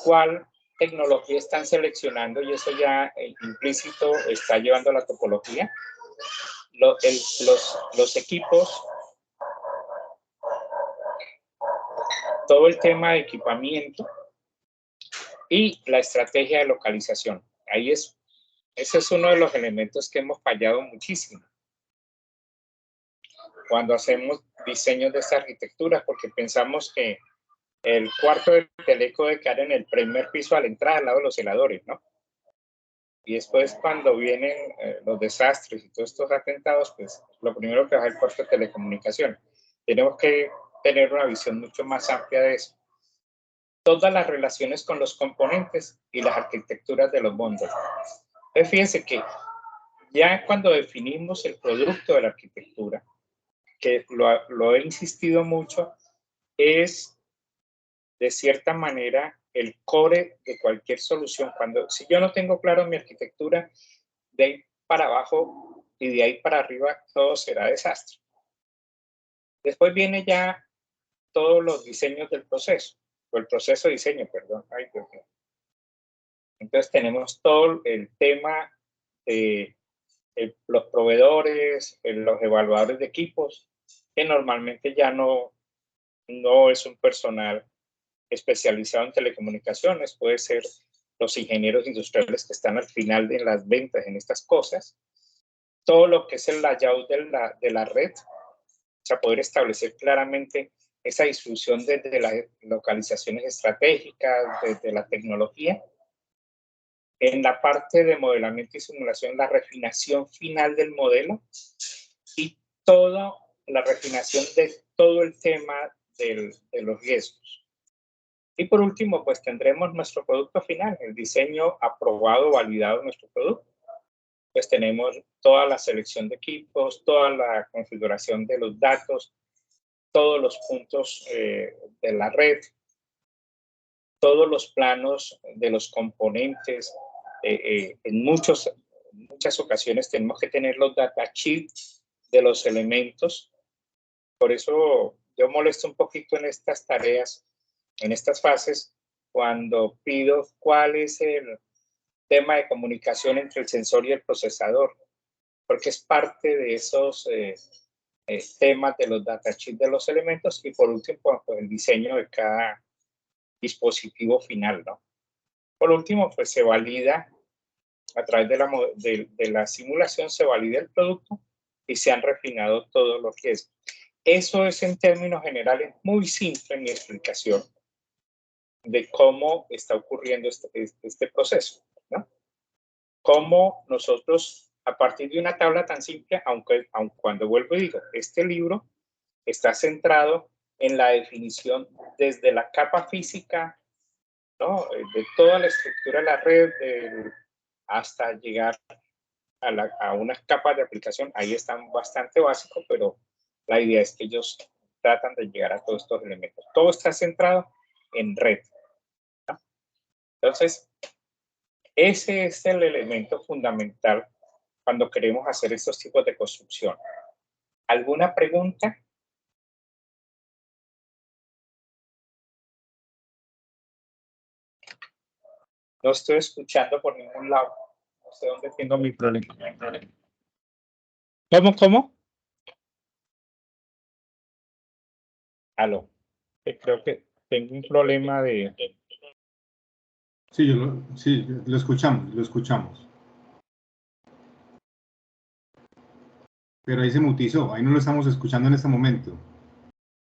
cuál tecnología están seleccionando y eso ya implícito está llevando a la topología. Los equipos, todo el tema de equipamiento y la estrategia de localización. Ese es uno de los elementos que hemos fallado muchísimo cuando hacemos diseños de esta arquitectura, porque pensamos que el cuarto de teleco debe quedar en el primer piso a la entrada, al lado de los heladores, ¿no? Y después cuando vienen los desastres y todos estos atentados, pues lo primero que va a el cuarto de telecomunicación. Tenemos que tener una visión mucho más amplia de eso. Todas las relaciones con los componentes y las arquitecturas de los bundles. Entonces fíjense que ya cuando definimos el producto de la arquitectura, que lo he insistido mucho, es de cierta manera el core de cualquier solución. Si yo no tengo claro mi arquitectura, de ahí para abajo y de ahí para arriba todo será desastre. Después viene ya todos los diseños del proceso, o el proceso de diseño, perdón. Ay, Dios mío. Entonces tenemos todo el tema de los proveedores, los evaluadores de equipos, que normalmente ya no es un personal especializado en telecomunicaciones, puede ser los ingenieros industriales que están al final de las ventas en estas cosas. Todo lo que es el layout de la red, sea, poder establecer claramente esa distribución desde las localizaciones estratégicas, desde la tecnología. En la parte de modelamiento y simulación, la refinación final del modelo y toda la refinación de todo el tema de los riesgos. Y por último, pues tendremos nuestro producto final, el diseño aprobado, validado de nuestro producto. Pues tenemos toda la selección de equipos, toda la configuración de los datos, todos los puntos de la red, todos los planos de los componentes. En muchas ocasiones tenemos que tener los data sheets de los elementos. Por eso yo molesto un poquito en estas tareas, en estas fases, cuando pido cuál es el tema de comunicación entre el sensor y el procesador, porque es parte de esos temas de los datasheets de los elementos y por último, pues, el diseño de cada dispositivo final, ¿no? Por último, pues se valida a través de la simulación, se valida el producto y se han refinado todos los riesgos. Eso es en términos generales muy simple mi explicación de cómo está ocurriendo este proceso, ¿no? Cómo nosotros, a partir de una tabla tan simple, aunque cuando vuelvo y digo, este libro está centrado en la definición desde la capa física, ¿no? De toda la estructura de la red, hasta llegar a unas capas de aplicación. Ahí están bastante básicos, pero la idea es que ellos tratan de llegar a todos estos elementos. Todo está centrado en red, ¿no? Entonces, ese es el elemento fundamental cuando queremos hacer estos tipos de construcción. ¿Alguna pregunta? No estoy escuchando por ningún lado. No sé dónde tengo mi problema. ¿Cómo? Aló. Creo que tengo un problema de... Sí, lo escuchamos. Pero ahí se mutizó, ahí no lo estamos escuchando en este momento.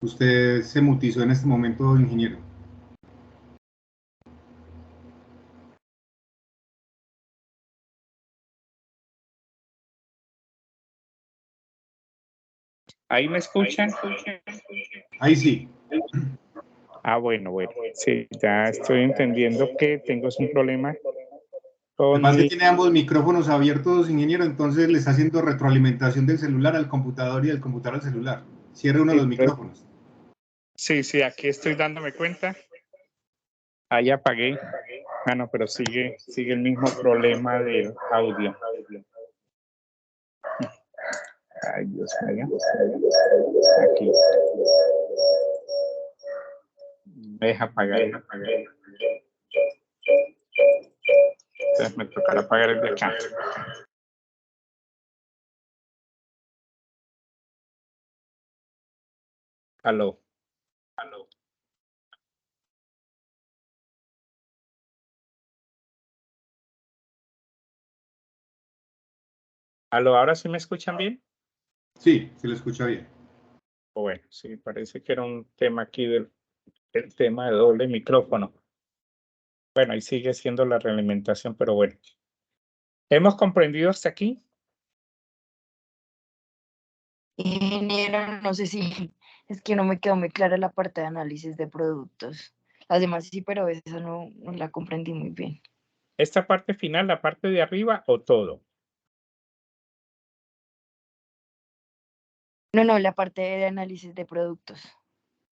Usted se mutizó en este momento, ingeniero. ¿Ahí me escuchan? Ahí sí. Ah, bueno. Sí, ya estoy entendiendo que tengo un problema con Además que tiene ambos micrófonos abiertos, ingeniero, entonces le está haciendo retroalimentación del celular al computador y del computador al celular. Cierre uno de los micrófonos. Sí, aquí estoy dándome cuenta. Ahí apagué. Ah, no, pero sigue el mismo problema del audio. Ay, Dios mío. Aquí. Deja apagar. Entonces me tocará apagar el de acá. Aló. Aló, ¿ahora sí me escuchan bien? Sí, se lo escucha bien. Bueno, sí, parece que era un tema aquí del tema de doble micrófono. Bueno, ahí sigue siendo la realimentación, pero bueno. ¿Hemos comprendido hasta aquí? Ingeniero, no sé si es que no me quedó muy clara la parte de análisis de productos. Las demás sí, pero esa no la comprendí muy bien. ¿Esta parte final, la parte de arriba o todo? No, la parte de análisis de productos.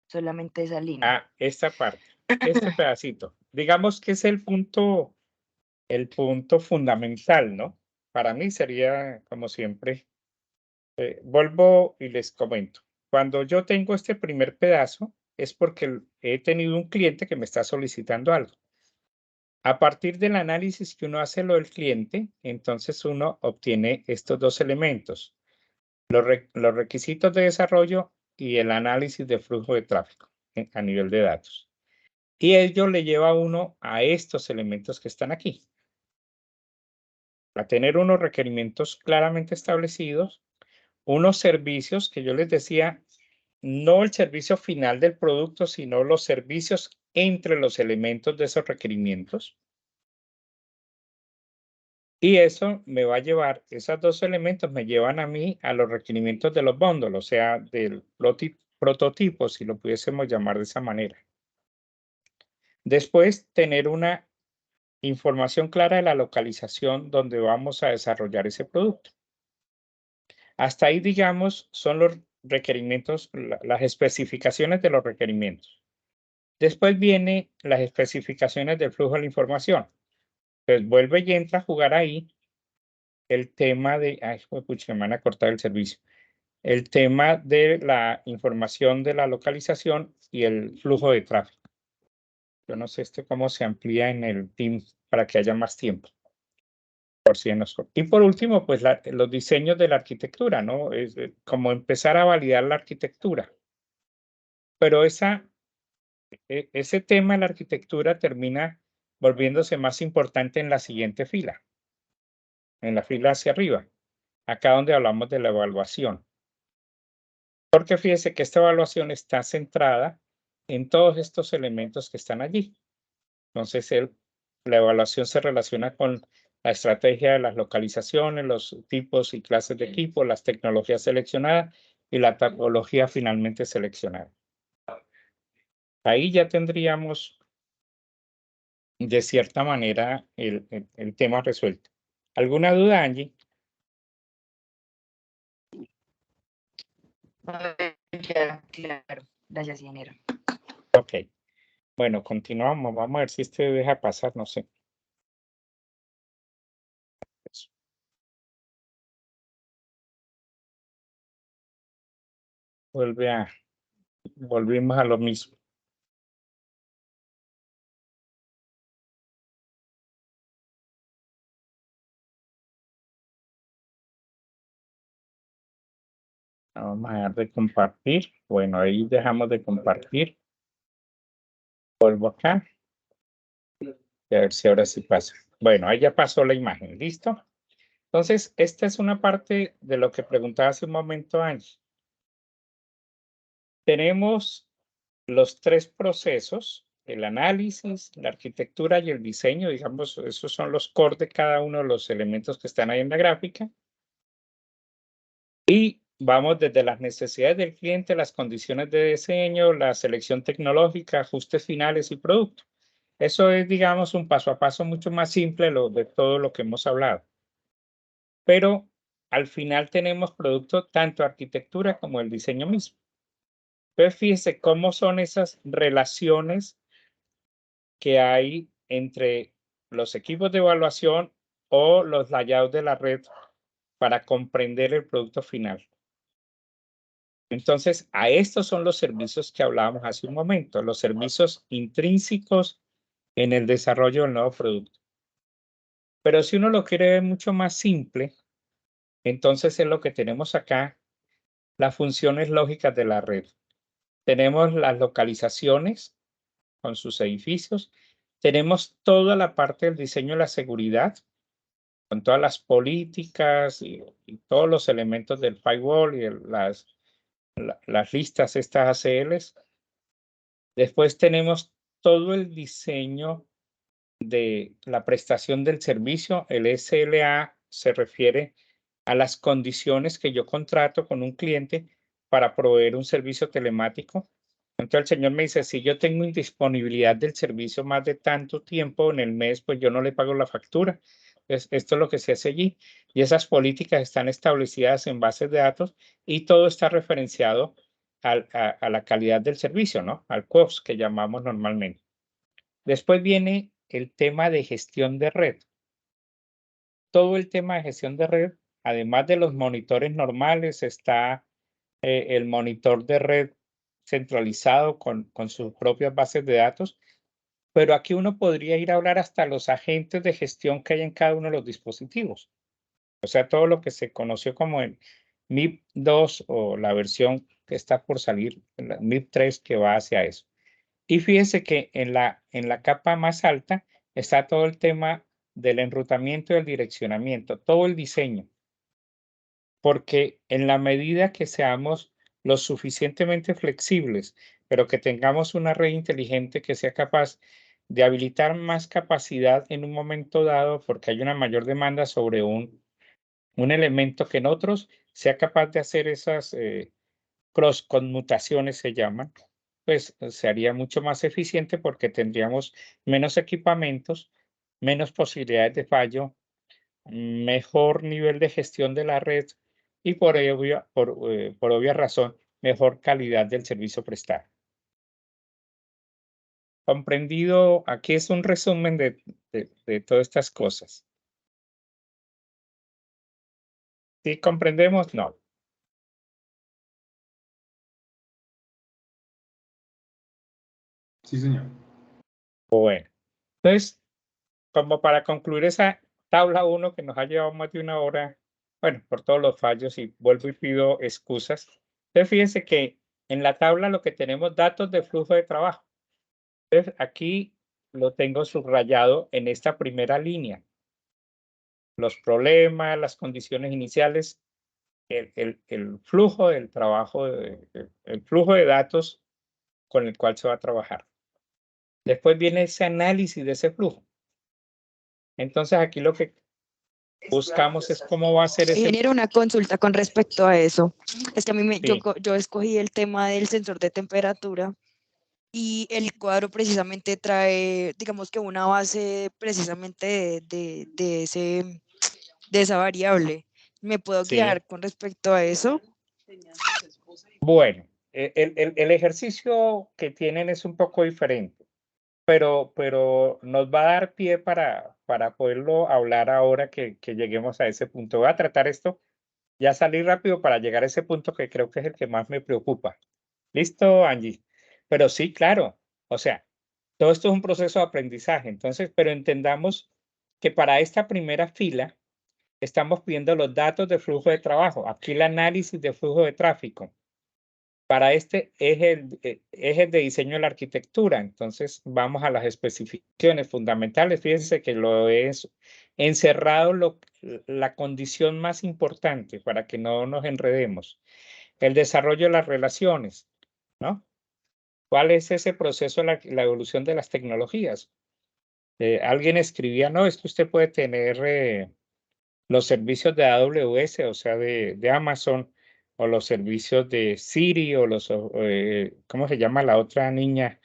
Solamente esa línea. Ah, esta parte, este pedacito. Digamos que es el punto fundamental, ¿no? Para mí sería, como siempre, vuelvo y les comento. Cuando yo tengo este primer pedazo, es porque he tenido un cliente que me está solicitando algo. A partir del análisis que uno hace lo del cliente, entonces uno obtiene estos dos elementos, los requisitos de desarrollo y el análisis de flujo de tráfico a nivel de datos. Y ello le lleva a uno a estos elementos que están aquí. A tener unos requerimientos claramente establecidos, unos servicios que yo les decía, no el servicio final del producto, sino los servicios entre los elementos de esos requerimientos. Y eso me va a llevar, esos dos elementos me llevan a mí a los requerimientos de los bundles, o sea, del prototipo, si lo pudiésemos llamar de esa manera. Después, tener una información clara de la localización donde vamos a desarrollar ese producto. Hasta ahí, digamos, son los requerimientos, las especificaciones de los requerimientos. Después vienen las especificaciones del flujo de la información. Entonces vuelve y entra a jugar ahí el tema de, ay, pucha, me van a cortar el servicio. El tema de la información de la localización y el flujo de tráfico. Yo no sé cómo se amplía en el team para que haya más tiempo. Por si nos... Y por último, pues los diseños de la arquitectura, ¿no? Es como empezar a validar la arquitectura. Pero ese tema de la arquitectura termina volviéndose más importante en la siguiente fila, en la fila hacia arriba, acá donde hablamos de la evaluación. Porque fíjese que esta evaluación está centrada en todos estos elementos que están allí. Entonces, la evaluación se relaciona con la estrategia de las localizaciones, los tipos y clases de equipo, las tecnologías seleccionadas y la topología finalmente seleccionada. Ahí ya tendríamos, de cierta manera, el tema resuelto. ¿Alguna duda, Angie? Ya, claro. Gracias, ingeniero. Ok. Bueno, continuamos. Vamos a ver si este deja pasar, no sé. Volvimos a lo mismo. Vamos a dejar de compartir. Bueno, ahí dejamos de compartir. Vuelvo acá. Y a ver si ahora sí pasa. Bueno, ahí ya pasó la imagen. ¿Listo? Entonces, esta es una parte de lo que preguntaba hace un momento, Angie. Tenemos los tres procesos, el análisis, la arquitectura y el diseño. Digamos, esos son los core de cada uno de los elementos que están ahí en la gráfica. Y vamos desde las necesidades del cliente, las condiciones de diseño, la selección tecnológica, ajustes finales y producto. Eso es, digamos, un paso a paso mucho más simple de todo lo que hemos hablado. Pero al final tenemos producto tanto arquitectura como el diseño mismo. Entonces, fíjese cómo son esas relaciones que hay entre los equipos de evaluación o los layouts de la red para comprender el producto final. Entonces, a estos son los servicios que hablábamos hace un momento, los servicios intrínsecos en el desarrollo del nuevo producto. Pero si uno lo quiere ver mucho más simple, entonces es lo que tenemos acá, las funciones lógicas de la red. Tenemos las localizaciones con sus edificios, tenemos toda la parte del diseño de la seguridad, con todas las políticas y todos los elementos del firewall y las listas estas ACLs. Después tenemos todo el diseño de la prestación del servicio. El SLA se refiere a las condiciones que yo contrato con un cliente para proveer un servicio telemático. Entonces el señor me dice, si yo tengo indisponibilidad del servicio más de tanto tiempo en el mes, pues yo no le pago la factura. Esto es lo que se hace allí. Y esas políticas están establecidas en bases de datos y todo está referenciado a la calidad del servicio, ¿no? Al COPS que llamamos normalmente. Después viene el tema de gestión de red. Todo el tema de gestión de red, además de los monitores normales, está el monitor de red centralizado con sus propias bases de datos, pero aquí uno podría ir a hablar hasta los agentes de gestión que hay en cada uno de los dispositivos. O sea, todo lo que se conoció como el MIP 2 o la versión que está por salir, la MIP 3 que va hacia eso. Y fíjese que en la capa más alta está todo el tema del enrutamiento y el direccionamiento, todo el diseño. porque en la medida que seamos lo suficientemente flexibles, pero que tengamos una red inteligente que sea capaz de habilitar más capacidad en un momento dado, porque hay una mayor demanda sobre un elemento que en otros sea capaz de hacer esas cross conmutaciones, se llaman, pues se haría mucho más eficiente porque tendríamos menos equipamientos, menos posibilidades de fallo, mejor nivel de gestión de la red y por obvia razón, mejor calidad del servicio prestado. Comprendido, aquí es un resumen de todas estas cosas. ¿Sí comprendemos? No. Sí, señor. Bueno, entonces, como para concluir esa tabla 1 que nos ha llevado más de una hora, bueno, por todos los fallos y vuelvo y pido excusas. Entonces, fíjense que en la tabla lo que tenemos datos de flujo de trabajo. Entonces, aquí lo tengo subrayado en esta primera línea. Los problemas, las condiciones iniciales, el flujo del trabajo, el flujo de datos con el cual se va a trabajar. Después viene ese análisis de ese flujo. Entonces, aquí lo que buscamos es cómo va a ser ese. Ingeniero, una consulta con respecto a eso. Es que a mí Sí. yo escogí el tema del sensor de temperatura y el cuadro precisamente trae, digamos que una base precisamente de esa variable. ¿Me puedo Sí. guiar con respecto a eso? Bueno, el ejercicio que tienen es un poco diferente, pero nos va a dar pie para poderlo hablar ahora que lleguemos a ese punto. Voy a tratar esto, ya salir rápido para llegar a ese punto que creo que es el que más me preocupa. ¿Listo, Angie? Pero sí, claro, o sea, todo esto es un proceso de aprendizaje, entonces, pero entendamos que para esta primera fila estamos pidiendo los datos de flujo de trabajo, aquí el análisis de flujo de tráfico. Para este eje de diseño de la arquitectura, entonces vamos a las especificaciones fundamentales. Fíjense que lo es encerrado la condición más importante para que no nos enredemos. El desarrollo de las relaciones, ¿no? ¿Cuál es ese proceso, la evolución de las tecnologías? Alguien escribía, no, es que usted puede tener los servicios de AWS, o sea, de Amazon, o los servicios de Siri, o ¿cómo se llama la otra niña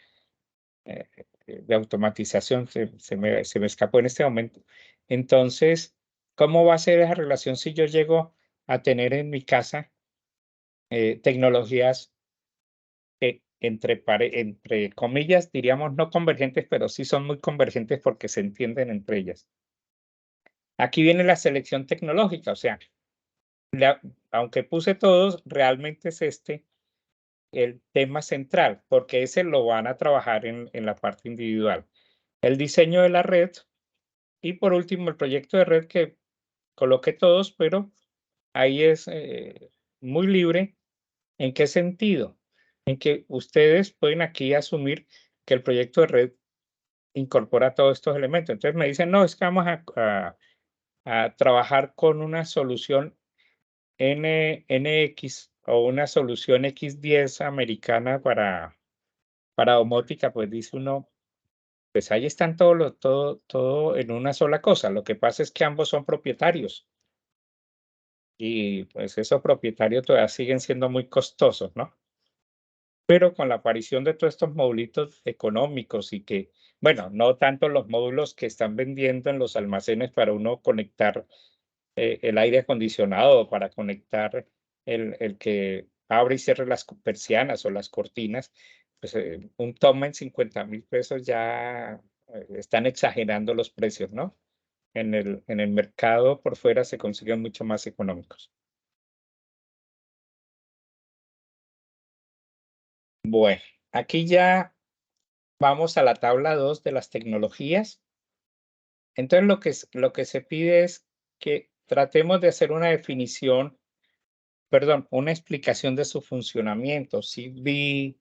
de automatización? Se me escapó en este momento. Entonces, ¿cómo va a ser esa relación si yo llego a tener en mi casa tecnologías entre comillas, diríamos no convergentes, pero sí son muy convergentes porque se entienden entre ellas? Aquí viene la selección tecnológica, o sea, aunque puse todos, realmente es el tema central, porque ese lo van a trabajar en la parte individual. El diseño de la red y por último el proyecto de red que coloqué todos, pero ahí es muy libre. ¿En qué sentido? En que ustedes pueden aquí asumir que el proyecto de red incorpora todos estos elementos. Entonces me dicen, no, es que vamos a trabajar con una solución NX o una solución X10 americana para domótica, pues dice uno, pues ahí están todo en una sola cosa. Lo que pasa es que ambos son propietarios y pues esos propietarios todavía siguen siendo muy costosos, ¿no? Pero con la aparición de todos estos modulitos económicos y que, bueno, no tanto los módulos que están vendiendo en los almacenes para uno conectar el aire acondicionado o para conectar el que abre y cierre las persianas o las cortinas, pues un toma en 50,000 pesos ya están exagerando los precios, ¿no? En el mercado por fuera se consiguen mucho más económicos. Bueno, aquí ya vamos a la tabla 2 de las tecnologías. Entonces, lo que se pide es que tratemos de hacer una definición, perdón, una explicación de su funcionamiento. Zigbee,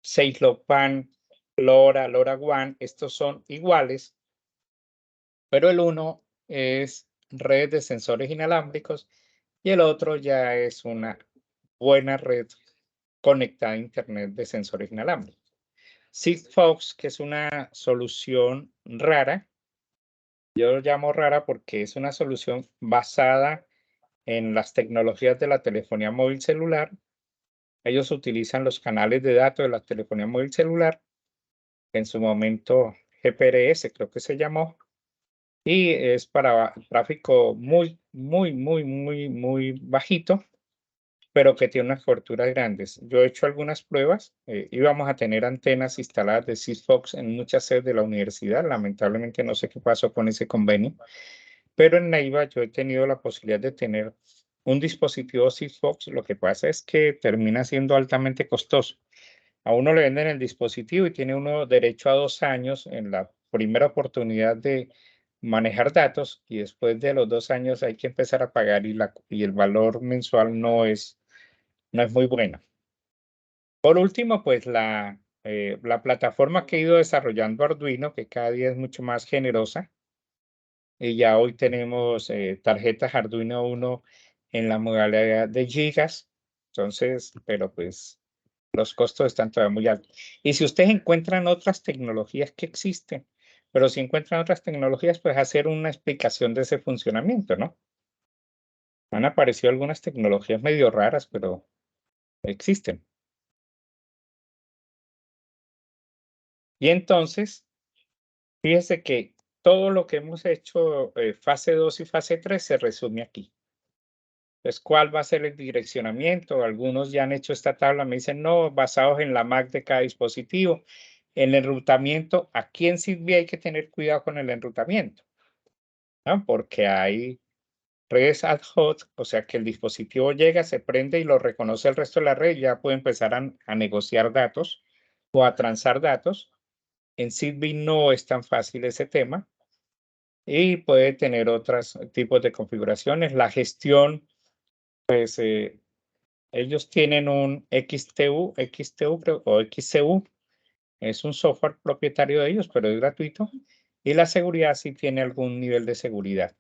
6LoWPAN, LoRaWAN, estos son iguales, pero el uno es red de sensores inalámbricos y el otro ya es una buena red conectada a Internet de sensores inalámbricos. Sigfox, que es una solución rara, yo lo llamo rara porque es una solución basada en las tecnologías de la telefonía móvil celular. Ellos utilizan los canales de datos de la telefonía móvil celular, en su momento GPRS creo que se llamó, y es para tráfico muy bajito, pero que tiene unas coberturas grandes. Yo he hecho algunas pruebas, íbamos a tener antenas instaladas de Sigfox en muchas sedes de la universidad. Lamentablemente no sé qué pasó con ese convenio, pero en Neiva yo he tenido la posibilidad de tener un dispositivo Sigfox. Lo que pasa es que termina siendo altamente costoso. A uno le venden el dispositivo y tiene uno derecho a 2 años en la primera oportunidad de manejar datos, y después de los 2 años hay que empezar a pagar, y el valor mensual no es muy bueno. Por último, pues la plataforma que he ido desarrollando Arduino, que cada día es mucho más generosa, y ya hoy tenemos tarjetas Arduino 1 en la modalidad de gigas. Entonces, pero pues los costos están todavía muy altos. Y si ustedes encuentran otras tecnologías que existen, pero si encuentran otras tecnologías, pues hacer una explicación de ese funcionamiento, ¿no? Han aparecido algunas tecnologías medio raras, pero existen. Y entonces, fíjese que todo lo que hemos hecho, fase 2 y fase 3, se resume aquí. Entonces, ¿cuál va a ser el direccionamiento? Algunos ya han hecho esta tabla, me dicen, no, basados en la MAC de cada dispositivo. El enrutamiento, aquí en Zigbee hay que tener cuidado con el enrutamiento, ¿no? Porque hay redes ad hoc, o sea que el dispositivo llega, se prende y lo reconoce el resto de la red, y ya puede empezar a negociar datos o a transar datos. En Zigbee no es tan fácil ese tema y puede tener otros tipos de configuraciones. La gestión, pues ellos tienen un XTU creo, o XCU, es un software propietario de ellos, pero es gratuito. Y la seguridad sí tiene algún nivel de seguridad.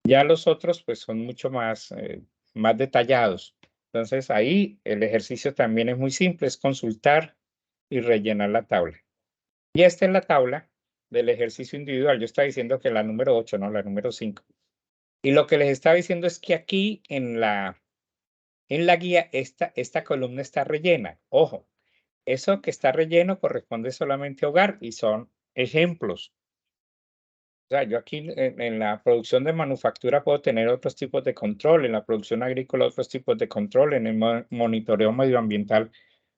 Ya los otros, pues son mucho más detallados. Entonces ahí el ejercicio también es muy simple, es consultar y rellenar la tabla. Y esta es la tabla del ejercicio individual. Yo estaba diciendo que la número 8, no, la número 5. Y lo que les estaba diciendo es que aquí en la guía esta columna está rellena. Ojo, eso que está relleno corresponde solamente a hogar y son ejemplos. O sea, yo aquí en la producción de manufactura puedo tener otros tipos de control, en la producción agrícola otros tipos de control, en el monitoreo medioambiental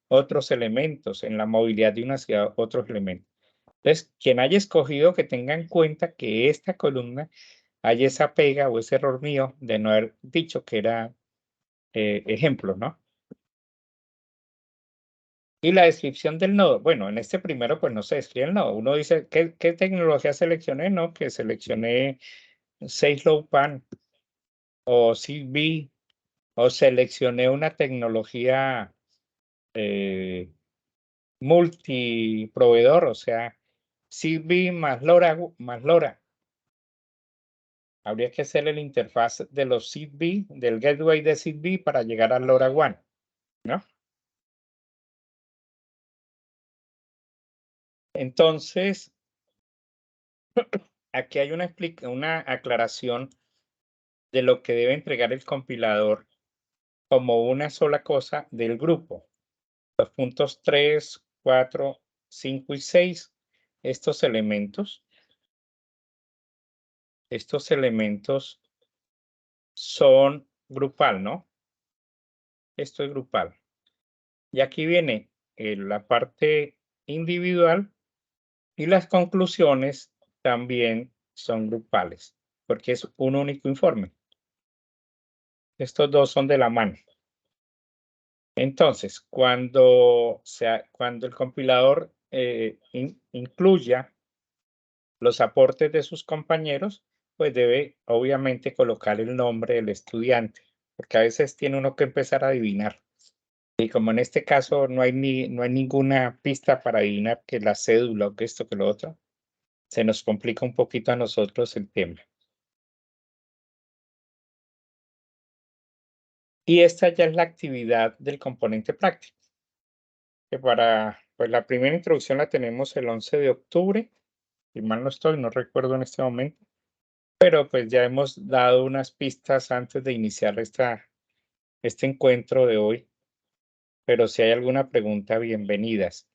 otros elementos, en la movilidad de una ciudad otros elementos. Entonces, quien haya escogido, que tenga en cuenta que esta columna hay esa pega o ese error mío de no haber dicho que era ejemplo, ¿no? Y la descripción del nodo. Bueno, en este primero, pues no se describe el nodo. Uno dice, ¿qué tecnología seleccioné? No, que seleccioné 6LoWPAN o Zigbee, o seleccioné una tecnología multiproveedor, o sea, Zigbee más LoRa. Habría que hacer el interfaz de los Zigbee, del gateway de Zigbee para llegar al LoRaWAN, ¿no? Entonces, aquí hay una aclaración de lo que debe entregar el compilador como una sola cosa del grupo. Los puntos 3, 4, 5 y 6, estos elementos son grupal, ¿no? Esto es grupal. Y aquí viene la parte individual, y las conclusiones también son grupales, porque es un único informe. Estos dos son de la mano. Entonces, cuando el compilador incluya los aportes de sus compañeros, pues debe obviamente colocar el nombre del estudiante, porque a veces tiene uno que empezar a adivinar. Y como en este caso no hay ninguna pista para adivinar que la cédula o que esto, que lo otro, se nos complica un poquito a nosotros el tema. Y esta ya es la actividad del componente práctico, que para pues la primera introducción la tenemos el 11 de octubre, si mal no estoy, no recuerdo en este momento, pero pues ya hemos dado unas pistas antes de iniciar este encuentro de hoy, pero si hay alguna pregunta, bienvenidas.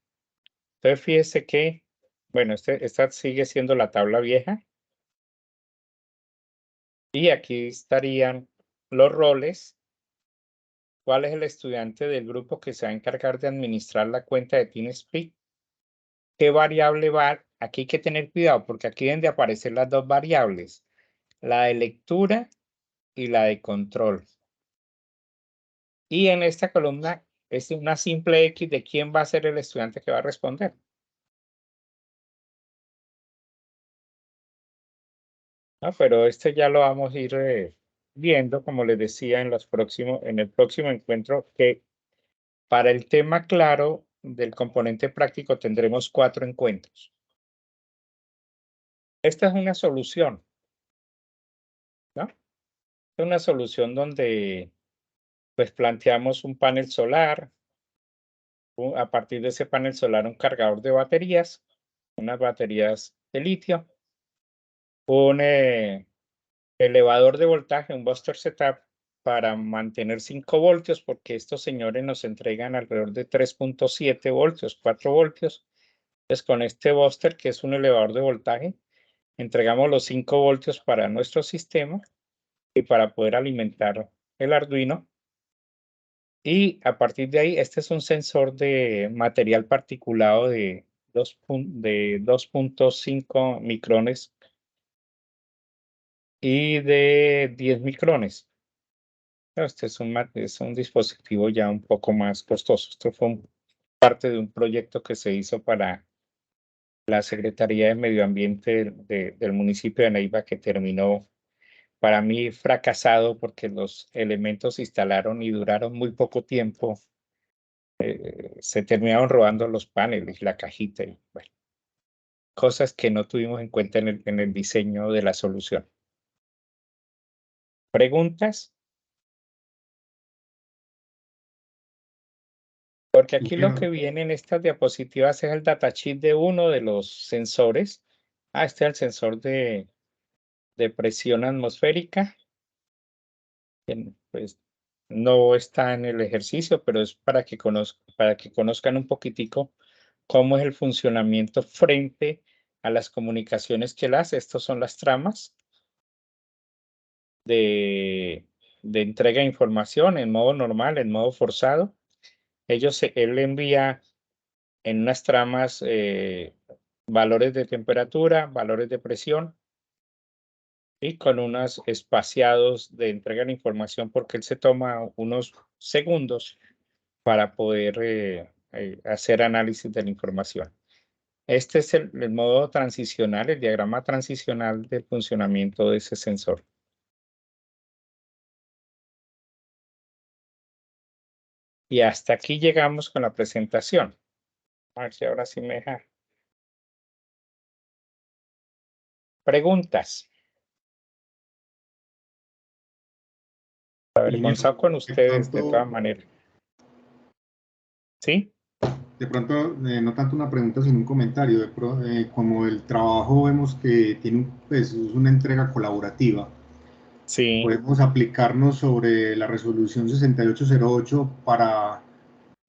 Entonces fíjese que, bueno, esta sigue siendo la tabla vieja y aquí estarían los roles. ¿Cuál es el estudiante del grupo que se va a encargar de administrar la cuenta de TeamSpeak? ¿Qué variable va? Aquí hay que tener cuidado porque aquí deben de aparecer las dos variables, la de lectura y la de control. Y en esta columna es una simple X de quién va a ser el estudiante que va a responder. Pero este ya lo vamos a ir viendo, como les decía, en el próximo encuentro, que para el tema claro del componente práctico tendremos 4 encuentros. Esta es una solución, ¿no? Es una solución donde pues planteamos un panel solar, a partir de ese panel solar un cargador de baterías, unas baterías de litio, un elevador de voltaje, un booster setup para mantener 5 voltios, porque estos señores nos entregan alrededor de 3.7 voltios, 4 voltios. Entonces, con este booster, que es un elevador de voltaje, entregamos los 5 voltios para nuestro sistema y para poder alimentar el Arduino. Y a partir de ahí, este es un sensor de material particulado de 2.5 micrones y de 10 micrones. Este es un dispositivo ya un poco más costoso. Esto fue parte de un proyecto que se hizo para la Secretaría de Medio Ambiente del municipio de Neiva, que terminó para mí fracasado porque los elementos se instalaron y duraron muy poco tiempo. Se terminaron robando los paneles, la cajita, y bueno, cosas que no tuvimos en cuenta en el diseño de la solución. ¿Preguntas? Porque aquí lo que viene en estas diapositivas es el datasheet de uno de los sensores. Este es el sensor de presión atmosférica. Pues no está en el ejercicio, pero es para que conozcan un poquitico cómo es el funcionamiento frente a las comunicaciones que él hace. Estas son las tramas de entrega de información en modo normal, en modo forzado. Él envía en unas tramas valores de temperatura, valores de presión y con unos espaciados de entrega de información porque él se toma unos segundos para poder hacer análisis de la información. Este es el modo transicional, el diagrama transicional del funcionamiento de ese sensor. Y hasta aquí llegamos con la presentación. A ver si ahora sí me deja. Preguntas. Avergonzado con ustedes de todas maneras. ¿Sí? De pronto, no tanto una pregunta, sino un comentario. Como el trabajo vemos que tiene pues, es una entrega colaborativa. Sí. Podemos aplicarnos sobre la resolución 6808 para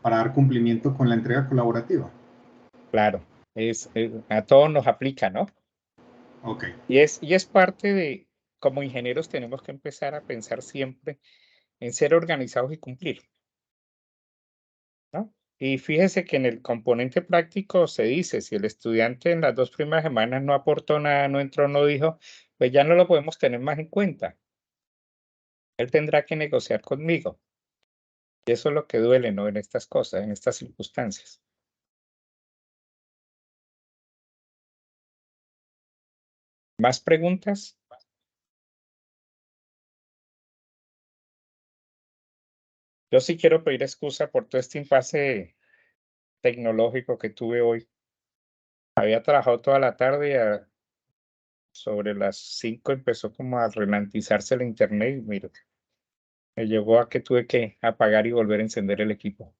dar cumplimiento con la entrega colaborativa. Claro, a todos nos aplica, ¿no? Ok. Y es parte de, como ingenieros tenemos que empezar a pensar siempre en ser organizados y cumplir, ¿no? Y fíjese que en el componente práctico se dice, si el estudiante en las 2 primeras semanas no aportó nada, no entró, no dijo, pues ya no lo podemos tener más en cuenta. Él tendrá que negociar conmigo. Y eso es lo que duele, ¿no? En estas cosas, en estas circunstancias. ¿Más preguntas? Yo sí quiero pedir excusa por todo este impasse tecnológico que tuve hoy. Había trabajado toda la tarde, sobre las 5 empezó como a ralentizarse el internet y mire, Me llevó a que tuve que apagar y volver a encender el equipo.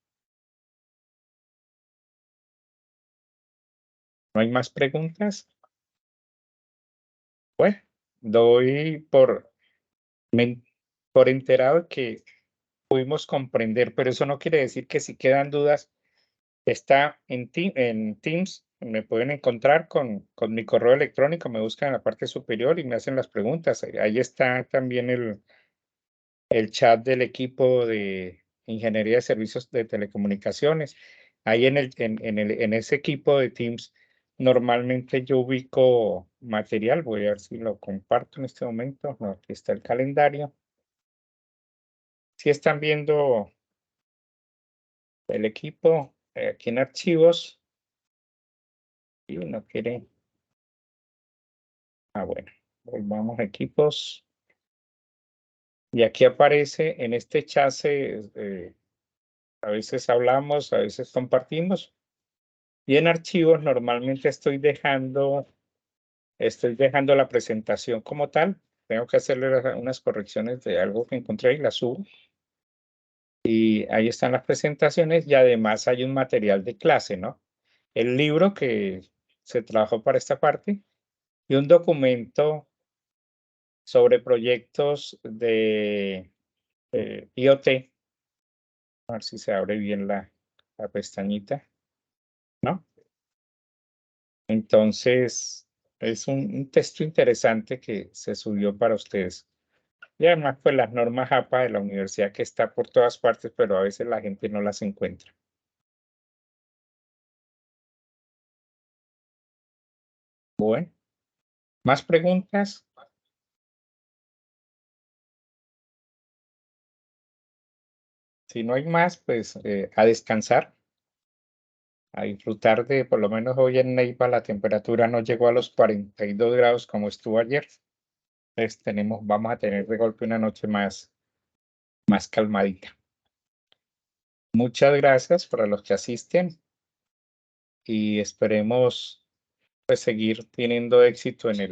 ¿No hay más preguntas? Bueno, doy por enterado que pudimos comprender, pero eso no quiere decir que si quedan dudas, está en Teams, me pueden encontrar con mi correo electrónico, me buscan en la parte superior y me hacen las preguntas. Ahí está también el chat del equipo de Ingeniería de Servicios de Telecomunicaciones. Ahí en ese equipo de Teams, normalmente yo ubico material, voy a ver si lo comparto en este momento. No, aquí está el calendario. Si están viendo el equipo aquí en archivos y uno quiere. Bueno, volvamos a equipos. Y aquí aparece en este chat, a veces hablamos, a veces compartimos. Y en archivos normalmente estoy dejando la presentación como tal. Tengo que hacerle unas correcciones de algo que encontré y las subo. Y ahí están las presentaciones y además hay un material de clase, ¿no? El libro que se trabajó para esta parte y un documento sobre proyectos de IoT. A ver si se abre bien la pestañita, ¿no? Entonces, es un texto interesante que se subió para ustedes. Y además, pues las normas APA de la universidad que está por todas partes, pero a veces la gente no las encuentra. Bueno, ¿más preguntas? Si no hay más, pues a descansar, a disfrutar de, por lo menos hoy en Neiva la temperatura no llegó a los 42 grados como estuvo ayer. Entonces vamos a tener de golpe una noche más calmadita. Muchas gracias para los que asisten y esperemos pues seguir teniendo éxito en el